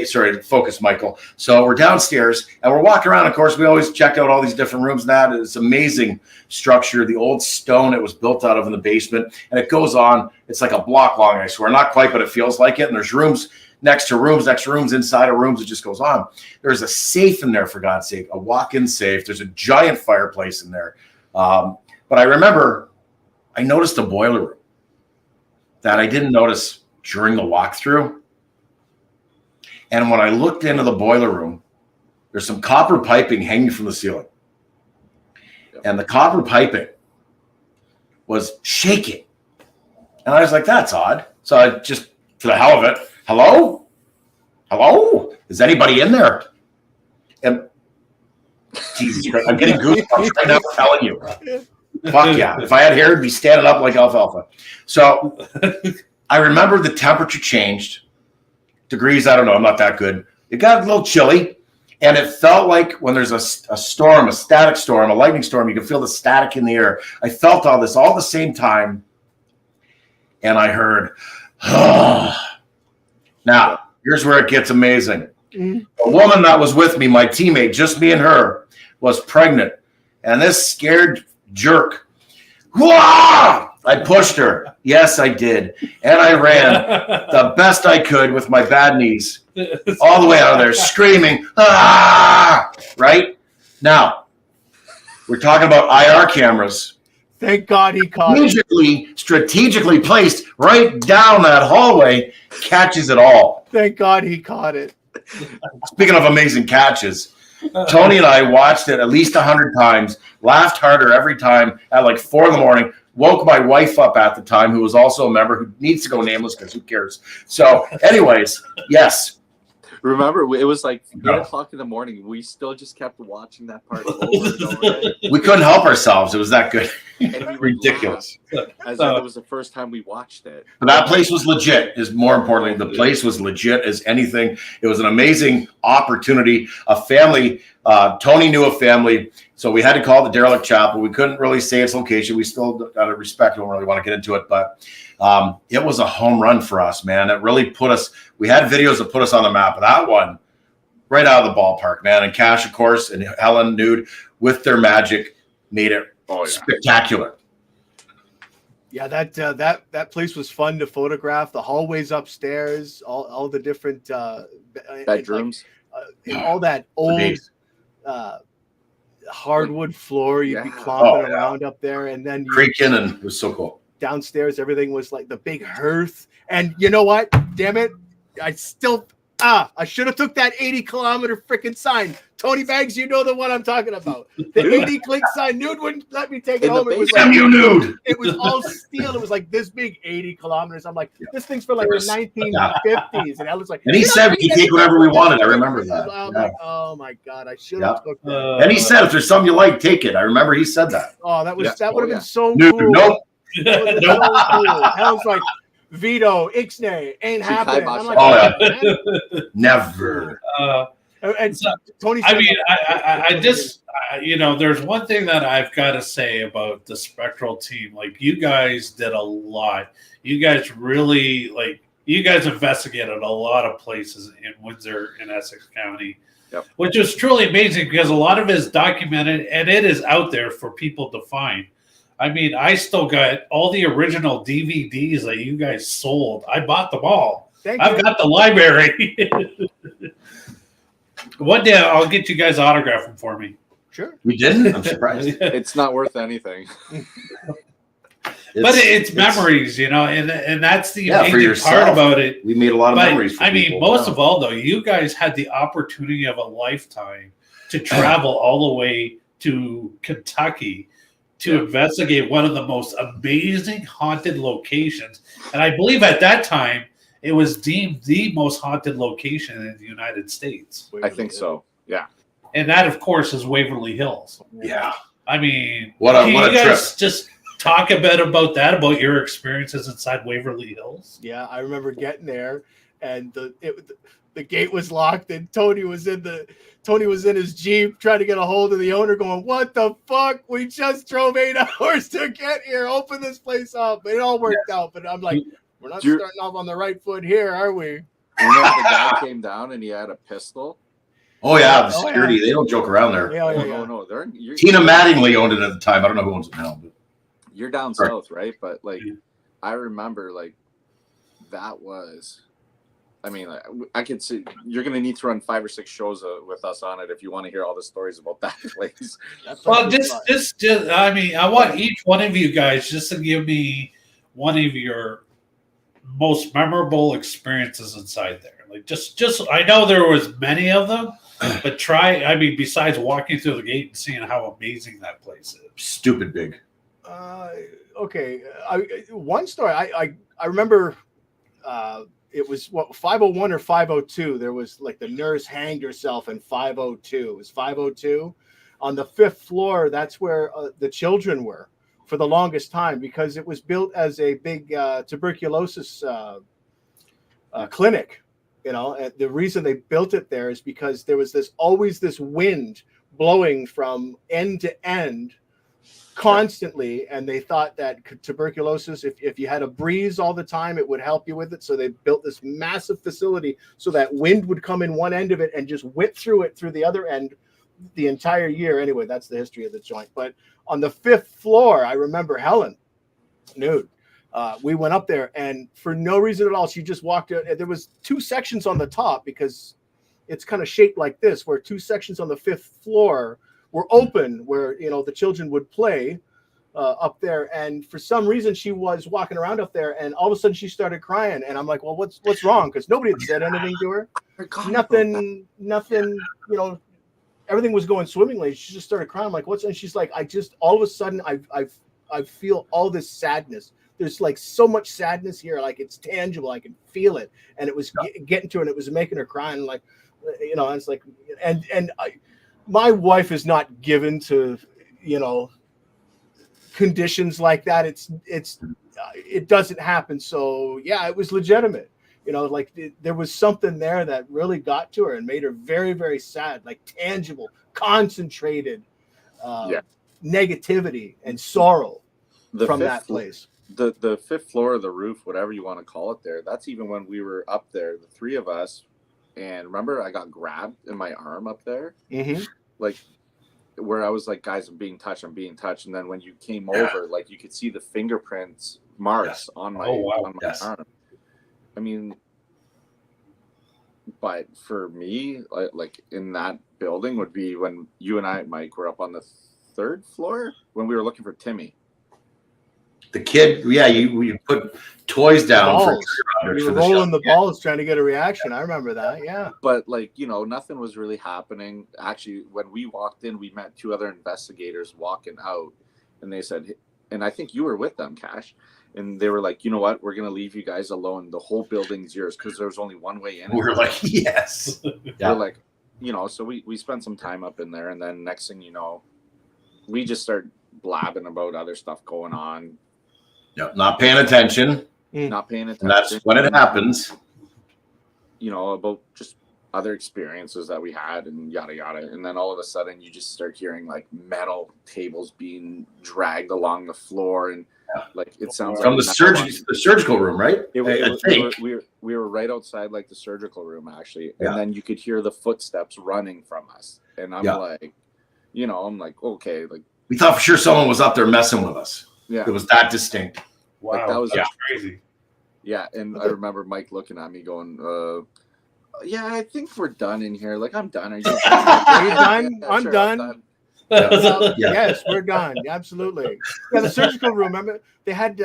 Speaker 1: sorry to focus, Michael. So we're downstairs and we're walking around. Of course, we always check out all these different rooms. And it's amazing structure, the old stone it was built out of in the basement. And it goes on. It's like a block long, I swear. Not quite, but it feels like it. And there's rooms next to rooms, inside of rooms. It just goes on. There's a safe in there, for God's sake, a walk-in safe. There's a giant fireplace in there. But I remember I noticed a boiler room that I didn't notice during the walkthrough. And when I looked into the boiler room, there's some copper piping hanging from the ceiling. And the copper piping was shaking. And I was like, that's odd. So I just, for the hell of it, hello? Is anybody in there? And Jesus Christ, I'm getting goosebumps right now telling you. Fuck yeah. If I had hair, it'd be standing up like alfalfa. So I remember the temperature changed. Degrees, I don't know. I'm not that good. It got a little chilly. And it felt like when there's a storm, a static storm, a lightning storm, you can feel the static in the air. I felt all this all at the same time. And I heard, Now, here's where it gets amazing. A woman that was with me, my teammate, just me and her, was pregnant. And this scared jerk, I pushed her. Yes, I did. And I ran the best I could with my bad knees all the way out of there, screaming, right? Now, we're talking about IR cameras.
Speaker 3: Thank God he caught it.
Speaker 1: Strategically placed right down that hallway, catches it all.
Speaker 3: Thank God he caught it.
Speaker 1: Speaking of amazing catches, Tony and I watched it at least 100 times, laughed harder every time at like 4 a.m, woke my wife up at the time, who was also a member, who needs to go nameless because who cares. So anyways, yes.
Speaker 4: Remember, it was like 8 o'clock in the morning. We still just kept watching that part over and over again.
Speaker 1: We couldn't help ourselves. It was that good.
Speaker 4: And ridiculous. As if it was the first time we watched it.
Speaker 1: But that place was legit, is more importantly. The place was legit as anything. It was an amazing opportunity. A family Tony knew a family, so we had to call the derelict chapel. We couldn't really say its location. We still got to respect. Don't really want to get into it, but it was a home run for us, man. It really put us. We had videos that put us on the map. But that one, right out of the ballpark, man. And Cash, of course, and Helen Nude with their magic made it spectacular.
Speaker 3: Yeah, that place was fun to photograph. The hallways upstairs, all the different
Speaker 4: bedrooms,
Speaker 3: all that old hardwood floor. You'd be clomping around up there, and then
Speaker 1: creaking, and it was so cool.
Speaker 3: Downstairs, everything was like the big hearth. And you know what? Damn it, I should have took that 80-kilometer freaking sign. Tony Bags, you know the one I'm talking about. The 80 click sign. Nude wouldn't let me take it home. It was like,
Speaker 1: Nude.
Speaker 3: It was all steel. It was like this big, 80 kilometers. I'm like, this thing's for like the 1950s. And I was like,
Speaker 1: and he said we could take whatever we wanted. I remember that.
Speaker 3: I'm like, oh my God, I should have took that.
Speaker 1: And he said, if there's something you like, take it. I remember he said that.
Speaker 3: Oh, that would have been so
Speaker 1: Nude,
Speaker 3: cool.
Speaker 1: Nope.
Speaker 3: That was so cool. Helen's like, Vito, Ixnay, ain't happening. I'm like,
Speaker 1: never.
Speaker 3: And
Speaker 2: so,
Speaker 3: Tony.
Speaker 2: I mean, I just, there's one thing that I've got to say about the Spectral team. Like, you guys did a lot. You guys really, you guys investigated a lot of places in Windsor and Essex County, which is truly amazing because a lot of it is documented and it is out there for people to find. I mean, I still got all the original DVDs that you guys sold. I bought them all. I've got the library. One day I'll get you guys autograph them for me.
Speaker 3: Sure.
Speaker 1: We didn't? I'm surprised.
Speaker 4: It's not worth anything.
Speaker 2: But it's memories, and that's the amazing part about it.
Speaker 1: We made a lot of memories for people.
Speaker 2: Most of all, though, you guys had the opportunity of a lifetime to travel all the way to Kentucky to investigate one of the most amazing haunted locations. And I believe at that time, it was deemed the most haunted location in the United States.
Speaker 4: I think so, yeah.
Speaker 2: And that, of course, is Waverly Hills.
Speaker 1: Yeah.
Speaker 2: I mean,
Speaker 1: what a trip.
Speaker 2: Just talk a bit about that, about your experiences inside Waverly Hills?
Speaker 3: Yeah, I remember getting there, and the gate was locked, and Tony was in his Jeep trying to get a hold of the owner, going, "What the fuck? We just drove 8 hours to get here. Open this place up." It all worked out, but I'm like, we're not starting off on the right foot here, are we?
Speaker 4: You know, the guy came down and he had a pistol.
Speaker 1: Oh yeah, the security. They don't joke around there.
Speaker 4: No.
Speaker 1: Tina Mattingly owned it at the time. I don't know who owns it now. But
Speaker 4: you're down south, right? But I remember that was. I mean, I could see you're going to need to run 5 or 6 shows with us on it if you want to hear all the stories about that place.
Speaker 2: Well, I mean, I want each one of you guys just to give me one of your most memorable experiences inside there. Like, just I know there was many of them, but besides walking through the gate and seeing how amazing that place is.
Speaker 1: Stupid big.
Speaker 3: Okay. One story I remember. It was 501 or 502. There was the nurse hanged herself in 502. It was 502 on the 5th floor. That's where the children were for the longest time, because it was built as a big tuberculosis clinic. And the reason they built it there is because there was always this wind blowing from end to end constantly, and they thought that tuberculosis, if you had a breeze all the time, it would help you with it. So they built this massive facility so that wind would come in one end of it and just whip through the other end the entire year. Anyway, that's the history of the joint. But on the 5th floor, I remember Helen Nude. We went up there, and for no reason at all, she just walked out. There was 2 sections on the top, because it's kind of shaped like this, where 2 sections on the 5th floor were open, where the children would play up there. And for some reason, she was walking around up there, and all of a sudden she started crying. And I'm like, well, what's wrong? Because nobody had said anything to her. Nothing. Everything was going swimmingly. She just started crying. I'm like, what's? And she's like, all of a sudden I feel all this sadness. There's so much sadness here, it's tangible. I can feel it, and it was getting to her, and it was making her cry. And it's like, my wife is not given to, conditions like that. It doesn't happen. So yeah, it was legitimate. like there was something there that really got to her and made her very, very sad, like tangible, concentrated negativity and sorrow from that place.
Speaker 4: The fifth floor of the roof, whatever you want to call it there, that's even when we were up there, the three of us. And remember, I got grabbed in my arm up there, like where I was like, guys, I'm being touched. And then when you came over, like you could see the fingerprints marks on my arm. I mean, but for me, like in that building would be when you and I, Mike, were up on the third floor when we were looking for Timmy.
Speaker 1: The kid, you put toys down
Speaker 3: you were rolling the balls trying to get a reaction. I remember that, yeah.
Speaker 4: But nothing was really happening. Actually, when we walked in, we met two other investigators walking out, and they said, and I think you were with them, Cash, and they were like, you know what, we're gonna leave you guys alone. The whole building's yours because there's only one way in.
Speaker 1: We're like, yes.
Speaker 4: We're like, so we spent some time up in there, and then next thing you know, we just start blabbing about other stuff going on.
Speaker 1: Yep, not paying attention.
Speaker 4: Not paying attention.
Speaker 1: And that's when it happens.
Speaker 4: About just other experiences that we had and yada yada. And then all of a sudden you just start hearing like metal tables being dragged along the floor, and like it sounds
Speaker 1: from
Speaker 4: like
Speaker 1: the surgical room, right?
Speaker 4: We were right outside like the surgical room actually. And then you could hear the footsteps running from us. And I'm like, I'm like, okay, like
Speaker 1: we thought for sure someone was up there messing with us.
Speaker 4: Yeah,
Speaker 1: it was that distinct.
Speaker 2: Wow,
Speaker 4: like, that was
Speaker 2: crazy.
Speaker 4: Yeah, and I remember Mike looking at me going, I think we're done in here. Like, I'm done. Are you
Speaker 3: done?
Speaker 4: Yeah,
Speaker 3: I'm
Speaker 4: sure,
Speaker 3: done. Yes, we're done. Absolutely. Yeah, the surgical room. Remember, they had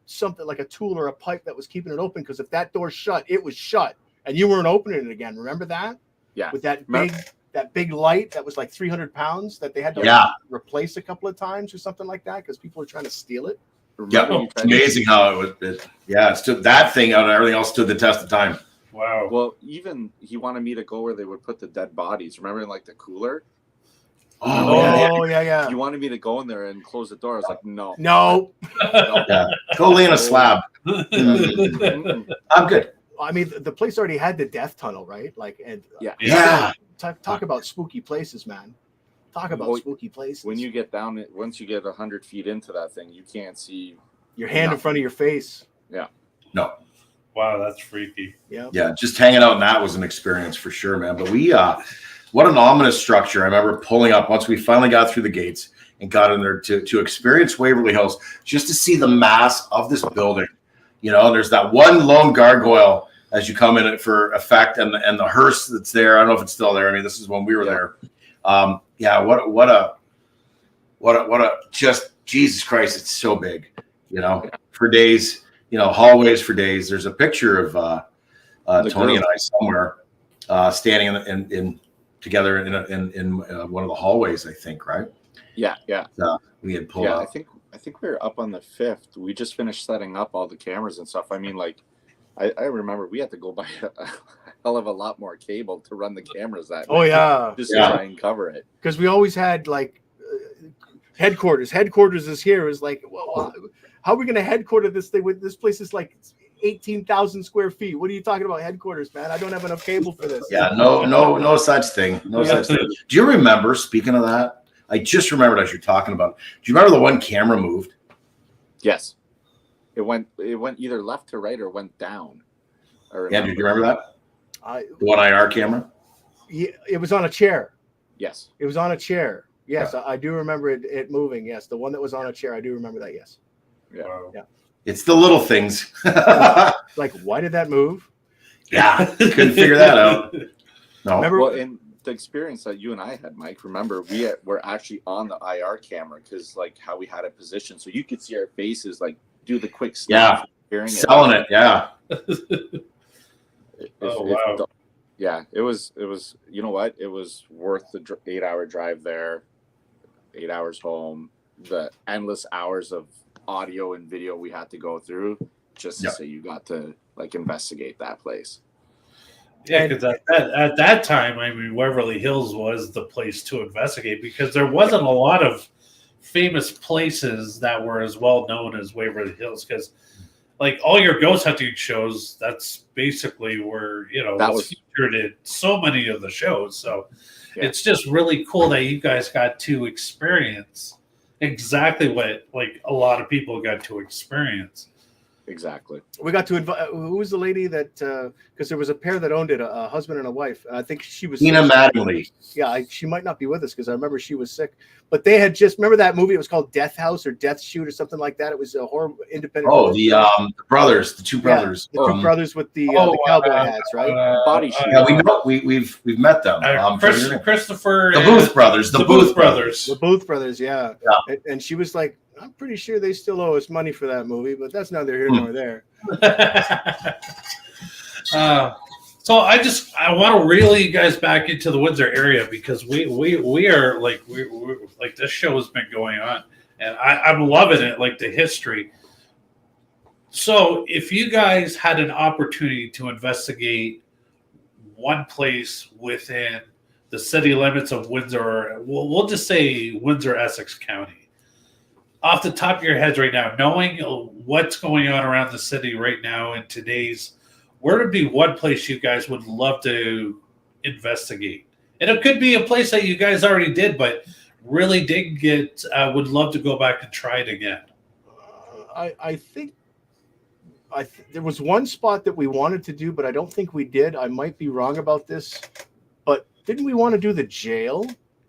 Speaker 3: something like a tool or a pipe that was keeping it open because if that door shut, it was shut, and you weren't opening it again. Remember that?
Speaker 4: Yeah.
Speaker 3: With that big light that was like 300 pounds that they had to replace a couple of times or something like that because people were trying to steal it.
Speaker 1: It's amazing how it stood, that thing out and everything else stood the test of time.
Speaker 2: Wow.
Speaker 4: Well, even he wanted me to go where they would put the dead bodies. Remember in like the cooler?
Speaker 3: Yeah.
Speaker 4: You wanted me to go in there and close the door. I was like, no.
Speaker 1: Yeah. Go lay in a slab. I'm good.
Speaker 3: I mean, the place already had the death tunnel, right? Like, and talk about spooky places, man. Talk about spooky places.
Speaker 4: When you get down, once you get 100 feet into that thing, you can't see
Speaker 3: your hand in front of your face.
Speaker 4: Yeah.
Speaker 1: No.
Speaker 2: Wow, that's freaky.
Speaker 3: Yeah.
Speaker 1: Yeah, just hanging out in that was an experience for sure, man. But what an ominous structure. I remember pulling up once we finally got through the gates and got in there to experience Waverly Hills, just to see the mass of this building. And there's that one lone gargoyle as you come in it for effect, and the hearse that's there. I don't know if it's still there. I mean, this is when we were there. What a just Jesus Christ! It's so big, for days. Hallways for days. There's a picture of Tony and I somewhere standing in together in one of the hallways. I think, right?
Speaker 4: Yeah.
Speaker 1: We had pulled up.
Speaker 4: I think we were up on the 5th. We just finished setting up all the cameras and stuff. I mean, like, I remember we had to go buy a hell of a lot more cable to run the cameras that night, just to try and cover it.
Speaker 3: Because we always had like headquarters. Headquarters is here. Is like, well, how are we going to headquarter this thing? With this place is like 18,000 square feet. What are you talking about headquarters, man? I don't have enough cable for this.
Speaker 1: Yeah, no such thing. No such thing. Do you remember? Speaking of that, I just remembered as you're talking about it. Do you remember the one camera moved?
Speaker 4: Yes. It went either left to right or went down.
Speaker 1: Andrew, do you remember that? The one IR camera?
Speaker 3: Yeah, it was on a chair.
Speaker 4: Yes.
Speaker 3: It was on a chair. Yes, I do remember it moving. Yes, the one that was on a chair. I do remember that. Yes.
Speaker 4: Yeah.
Speaker 1: It's the little things.
Speaker 3: Like, why did that move?
Speaker 1: Yeah, couldn't figure that out. No.
Speaker 3: Remember,
Speaker 4: well, in the experience that you and I had, Mike, remember we were actually on the IR camera because like how we had it positioned so you could see our faces, like do the quick snap.
Speaker 1: Selling it. Yeah.
Speaker 4: Wow. Yeah, it was. You know what? It was worth the 8-hour drive there, 8 hours home, the endless hours of audio and video we had to go through just to say you got to like investigate that place.
Speaker 2: Yeah, because at that time, I mean, Waverly Hills was the place to investigate because there wasn't a lot of famous places that were as well known as Waverly Hills. Because like all your ghost hunting shows, that's basically where,
Speaker 4: That
Speaker 2: was featured in so many of the shows. So
Speaker 4: Yeah.
Speaker 2: it's just really cool that you guys got to experience exactly what like a lot of people got to experience.
Speaker 4: Exactly.
Speaker 3: We got to invite. Who was the lady that? Because there was a pair that owned it, a husband and a wife. I think she was.
Speaker 1: Tina Mattingly.
Speaker 3: Yeah, she might not be with us because I remember she was sick. But they had just remember that movie. It was called Death House or Death Shoot or something like that. It was a horror independent.
Speaker 1: Oh, the brothers, the two brothers,
Speaker 3: the two brothers with the cowboy hats, right?
Speaker 4: Body shoot.
Speaker 1: Yeah, we know we've met them.
Speaker 2: Christopher,
Speaker 1: the Booth brothers, the Booth brothers,
Speaker 3: the Booth brothers. Yeah.
Speaker 1: Yeah.
Speaker 3: And she was like, I'm pretty sure they still owe us money for that movie, but that's neither here nor there.
Speaker 2: So I want to reel you guys back into the Windsor area because we are like we're like this show has been going on and I'm loving it, like the history. So if you guys had an opportunity to investigate one place within the city limits of Windsor, we'll just say Windsor, Essex County. Off the top of your heads right now, knowing what's going on around the city right now in today's, where would be one place you guys would love to investigate? And it could be a place that you guys already did, but really didn't get, would love to go back and try it again.
Speaker 3: I think there was one spot that we wanted to do, but I don't think we did. I might be wrong about this, but didn't we want to do the jail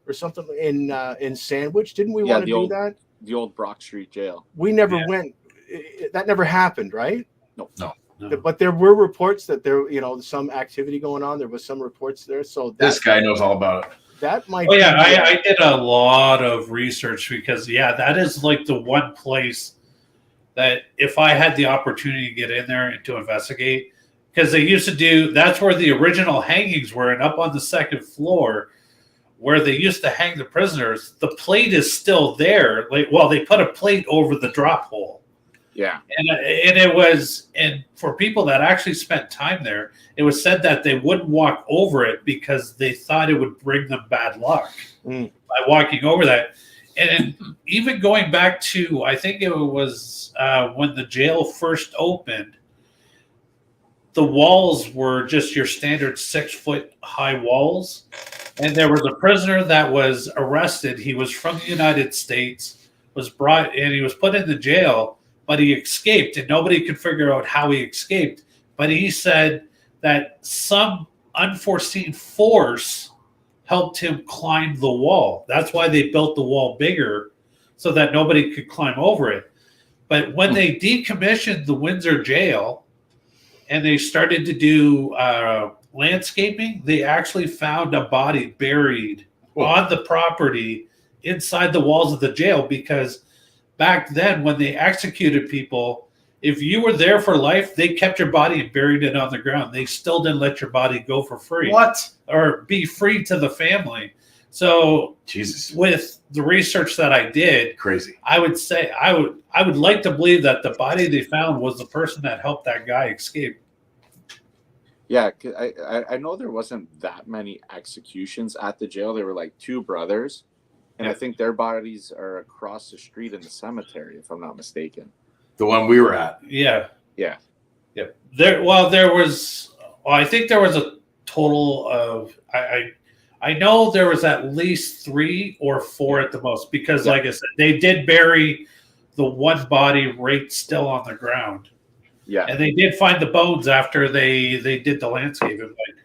Speaker 3: or something in Sandwich? Didn't we want to do that?
Speaker 4: The old Brock Street jail.
Speaker 3: We never went. That never happened, right?
Speaker 4: No.
Speaker 3: But there were reports that there, some activity going on. There was some reports there. So
Speaker 1: this guy knows all about it.
Speaker 3: That might.
Speaker 2: Oh yeah, I did a lot of research because that is like the one place that if I had the opportunity to get in there and to investigate, because they used to do. That's where the original hangings were, and up on the second floor, where they used to hang the prisoners, the plate is still there. Like, well, they put a plate over the drop hole.
Speaker 4: Yeah.
Speaker 2: And it was, and for people that actually spent time there, it was said that they wouldn't walk over it because they thought it would bring them bad luck by walking over that. And even going back to, I think it was when the jail first opened, the walls were just your standard 6-foot high walls. And there was a prisoner that was arrested. He was from the United States, was brought and he was put in the jail, but he escaped and nobody could figure out how he escaped. But he said that some unforeseen force helped him climb the wall. That's why they built the wall bigger so that nobody could climb over it. But when they decommissioned the Windsor jail and they started to do landscaping, they actually found a body buried on the property inside the walls of the jail, because back then when they executed people, if you were there for life, they kept your body and buried it on the ground. They still didn't let your body go for free.
Speaker 1: What?
Speaker 2: Or be free to the family. So
Speaker 1: Jesus,
Speaker 2: with the research that I did,
Speaker 1: crazy.
Speaker 2: I would say I would like to believe that the body they found was the person that helped that guy escape.
Speaker 4: Yeah, I know there wasn't that many executions at the jail. There were like 2 brothers, and I think their bodies are across the street in the cemetery, if I'm not mistaken.
Speaker 1: The one we were at.
Speaker 2: Yeah.
Speaker 4: Yeah.
Speaker 2: Yep. I think there was a total of I know there was at least 3 or 4 at the most, because like I said, they did bury the one body right still on the ground.
Speaker 4: Yeah.
Speaker 2: And they did find the bones after they did the landscaping. But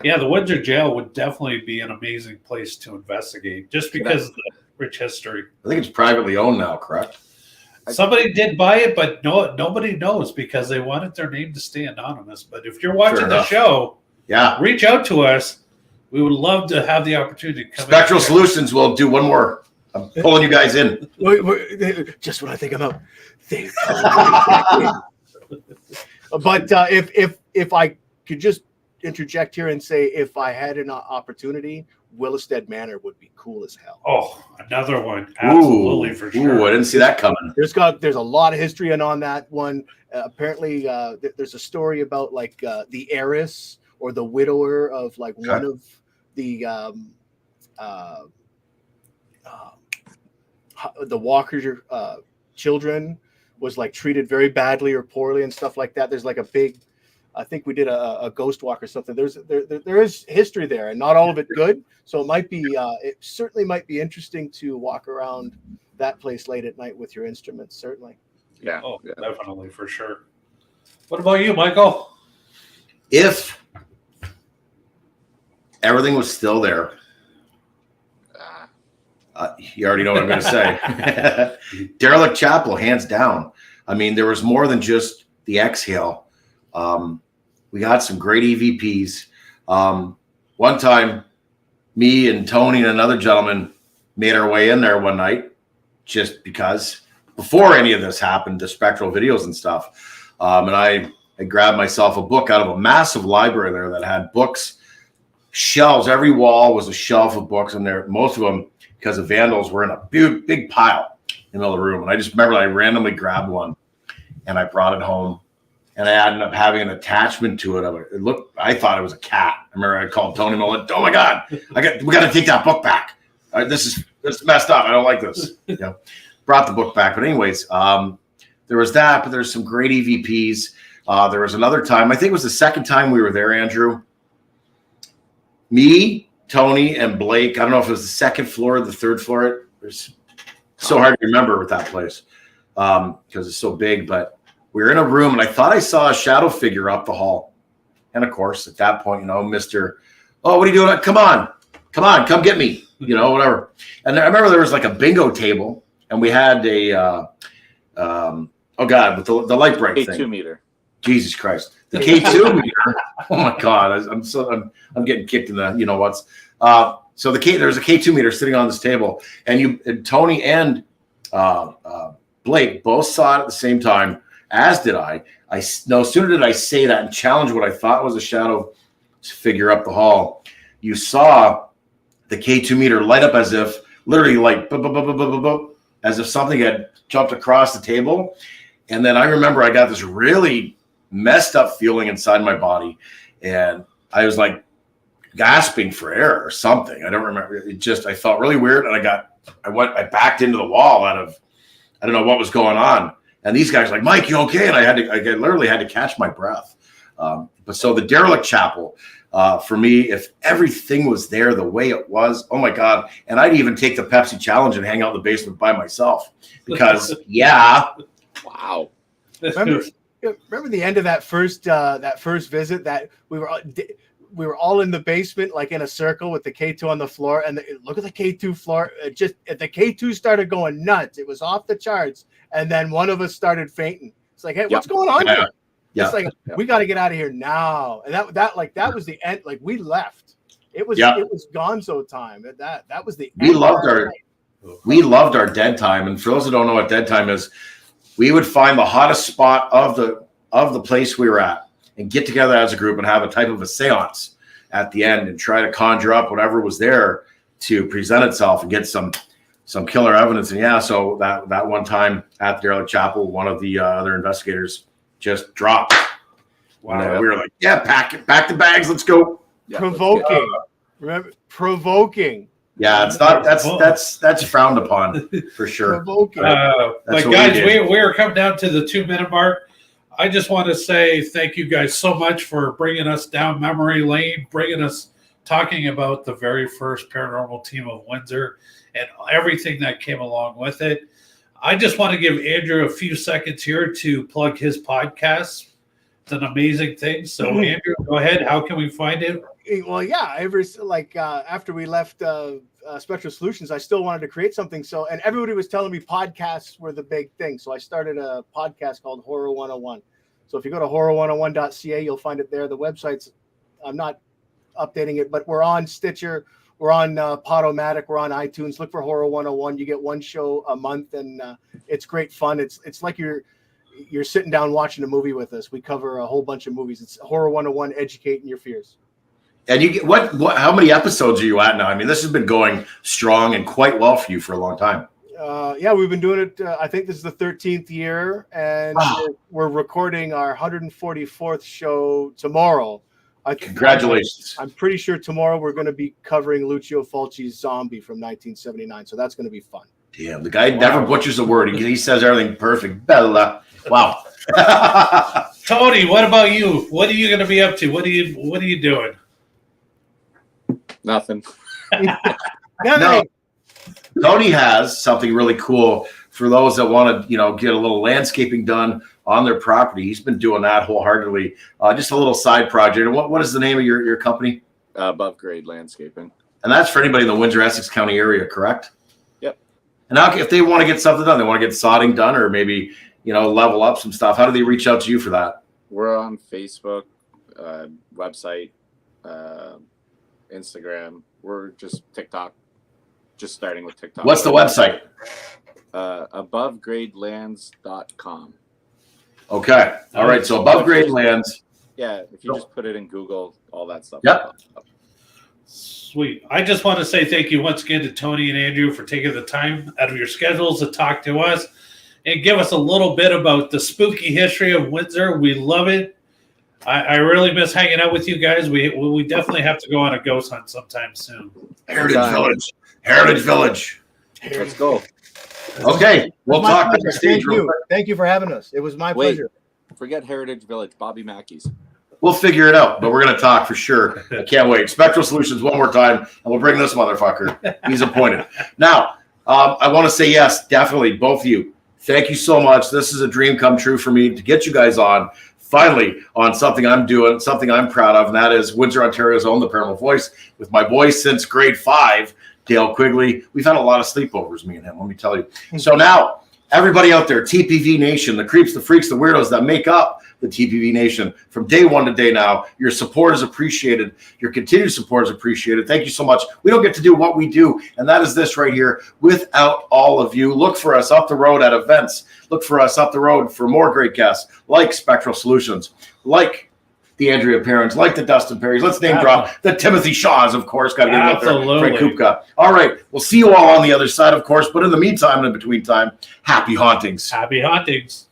Speaker 2: yeah, the Windsor jail would definitely be an amazing place to investigate just because of the rich history.
Speaker 1: I think it's privately owned now, correct?
Speaker 2: Somebody did buy it, but nobody knows because they wanted their name to stay anonymous. But if you're watching the show, reach out to us. We would love to have the opportunity to come
Speaker 1: Spectral Solutions will do one more. I'm pulling you guys in.
Speaker 3: Just when I think I'm out. But if I could just interject here and say, if I had an opportunity, Willisted Manor would be cool as hell.
Speaker 2: Oh, another one. Absolutely, for sure.
Speaker 1: Ooh, I didn't see that coming.
Speaker 3: There's a lot of history on that one. Apparently, there's a story about like the heiress or the widower of like one of the Walker children was like treated very badly or poorly and stuff like that. There's like a big, I think we did a ghost walk or something. There is history there, and not all of it good. So it might be, it certainly might be interesting to walk around that place late at night with your instruments. Certainly.
Speaker 4: Yeah.
Speaker 2: Oh, definitely, for sure. What about you, Michael?
Speaker 1: If everything was still there, you already know what I'm going to say. Derelict Chapel, hands down. I mean, there was more than just the exhale. We got some great EVPs. One time, me and Tony and another gentleman made our way in there one night, just because before any of this happened, the Spectral videos and stuff. And I grabbed myself a book out of a massive library there that had books, shelves. Every wall was a shelf of books, and there, most of them, because the vandals, were in a big pile in the middle of the room. And I just remember I randomly grabbed one and I brought it home, and I ended up having an attachment to it. I thought it was a cat. I remember I called Tony and I went, "Oh my God, we got to take that book back. This is messed up. I don't like this." You know, brought the book back. But anyways, there was that, but there's some great EVPs. There was another time, I think it was the second time we were there, Andrew. Me, Tony, and Blake. I don't know if it was the second floor or the third floor. It was so hard to remember with that place because it's so big. But we were in a room, and I thought I saw a shadow figure up the hall. And of course, at that point, Mr. "Oh, what are you doing? Come on, come get me." Whatever. And I remember there was like a bingo table, and we had a oh God, with the light bright thing.
Speaker 4: K2 meter.
Speaker 1: Jesus Christ, the K2 meter. Oh my God, I'm getting kicked in the what's. So there's a K2 meter sitting on this table, and Tony and Blake both saw it at the same time, as did I. No sooner did I say that and challenge what I thought was a shadow figure up the hall, you saw the K2 meter light up as if literally like as if something had jumped across the table. And then I remember I got this really messed up feeling inside my body, and I was like gasping for air or something. I don't remember. I felt really weird, and I backed into the wall I don't know what was going on. And these guys were like, "Mike, you okay?" And I literally had to catch my breath. But so the Derelict Chapel, for me, if everything was there the way it was, oh my God. And I'd even take the Pepsi challenge and hang out in the basement by myself because
Speaker 4: Wow.
Speaker 3: Remember the end of that first visit that we were all in the basement, like in a circle with the K2 on the floor, and look at the K2 floor. The K2 started going nuts. It was off the charts, and then one of us started fainting. It's like, "Hey, what's going on here?"
Speaker 1: Yeah.
Speaker 3: It's like, we got to get out of here now. And that was the end. Like, we left. It was gonzo time. That was the end.
Speaker 1: We loved our dead time. And for those who don't know what dead time is, we would find the hottest spot of the place we were at and get together as a group and have a type of a seance at the end and try to conjure up whatever was there to present itself and get some killer evidence. And so that one time at the Derelict Chapel, one of the other investigators just dropped. Wow. And we were like, "Yeah, pack the bags, let's go."
Speaker 3: Yeah, provoking. Remember, provoking.
Speaker 1: Yeah, it's not. That's frowned upon for sure.
Speaker 3: Provoking.
Speaker 2: But guys, we are coming down to the 2-minute mark. I just want to say thank you guys so much for bringing us down memory lane, talking about the very first paranormal team of Windsor and everything that came along with it. I just want to give Andrew a few seconds here to plug his podcast. It's an amazing thing. So, Andrew, go ahead. How can we find it?
Speaker 3: Well, after we left Spectral Solutions, I still wanted to create something. So, and everybody was telling me podcasts were the big thing. So I started a podcast called Horror 101. So if you go to horror101.ca, you'll find it there. The website's, I'm not updating it, but we're on Stitcher. We're on Podomatic. We're on iTunes. Look for Horror 101. You get one show a month, and it's great fun. It's like you're sitting down watching a movie with us. We cover a whole bunch of movies. It's Horror 101, educating your fears.
Speaker 1: And you get what? How many episodes are you at now? I mean, this has been going strong and quite well for you for a long time.
Speaker 3: We've been doing it. I think this is the 13th year, and we're recording our 144th show tomorrow.
Speaker 1: Congratulations.
Speaker 3: I'm pretty sure tomorrow we're going to be covering Lucio Fulci's Zombie from 1979, so that's going to be fun.
Speaker 1: Damn, the guy never butchers a word. He says everything perfect. Bella. Wow.
Speaker 2: Tony, what about you? What are you going to be up to? What are you doing?
Speaker 4: Nothing.
Speaker 1: No. Tony has something really cool for those that want to, get a little landscaping done on their property. He's been doing that wholeheartedly. Just a little side project. What is the name of your company?
Speaker 4: Above Grade Landscaping.
Speaker 1: And that's for anybody in the Windsor Essex County area, correct?
Speaker 4: Yep.
Speaker 1: And now, if they want to get something done, they want to get sodding done, or maybe level up some stuff. How do they reach out to you for that?
Speaker 4: We're on Facebook, website, Instagram. We're just TikTok. Just starting with TikTok.
Speaker 1: What's the website?
Speaker 4: AboveGradeLands.com.
Speaker 1: Okay. All right. So Above Grade Lands.
Speaker 4: Yeah. If you just put it in Google, all that stuff.
Speaker 1: Yep.
Speaker 2: Sweet. I just want to say thank you once again to Tony and Andrew for taking the time out of your schedules to talk to us and give us a little bit about the spooky history of Windsor. We love it. I really miss hanging out with you guys. We definitely have to go on a ghost hunt sometime soon.
Speaker 1: Heritage Village.
Speaker 4: Let's go.
Speaker 1: Okay. We'll talk backstage.
Speaker 3: Thank you for having us. It was my pleasure.
Speaker 4: Forget Heritage Village, Bobby Mackey's.
Speaker 1: We'll figure it out, but we're going to talk for sure. I can't wait. Spectral Solutions one more time, and we'll bring this motherfucker. He's appointed. Now, I want to say yes, definitely, both of you. Thank you so much. This is a dream come true for me to get you guys on, finally, on something I'm doing, something I'm proud of, and that is Windsor, Ontario's own The Paranormal Voice, with my boy since grade 5, Dale Quigley. We've had a lot of sleepovers, me and him, let me tell you. So now, everybody out there, TPV Nation, the creeps, the freaks, the weirdos that make up the TPV Nation, from day one to day now, your support is appreciated. Your continued support is appreciated. Thank you so much. We don't get to do what we do, and that is this right here, without all of you. Look for us up the road at events. Look for us up the road for more great guests, like Spectral Solutions, like the Andrea Perrins, like the Dustin Perrys. Let's name drop the Timothy Shaws, of course. Got to get him out there. Frank Kupka. All right. We'll see you all on the other side, of course. But in the meantime and in between time, happy hauntings.
Speaker 2: Happy hauntings.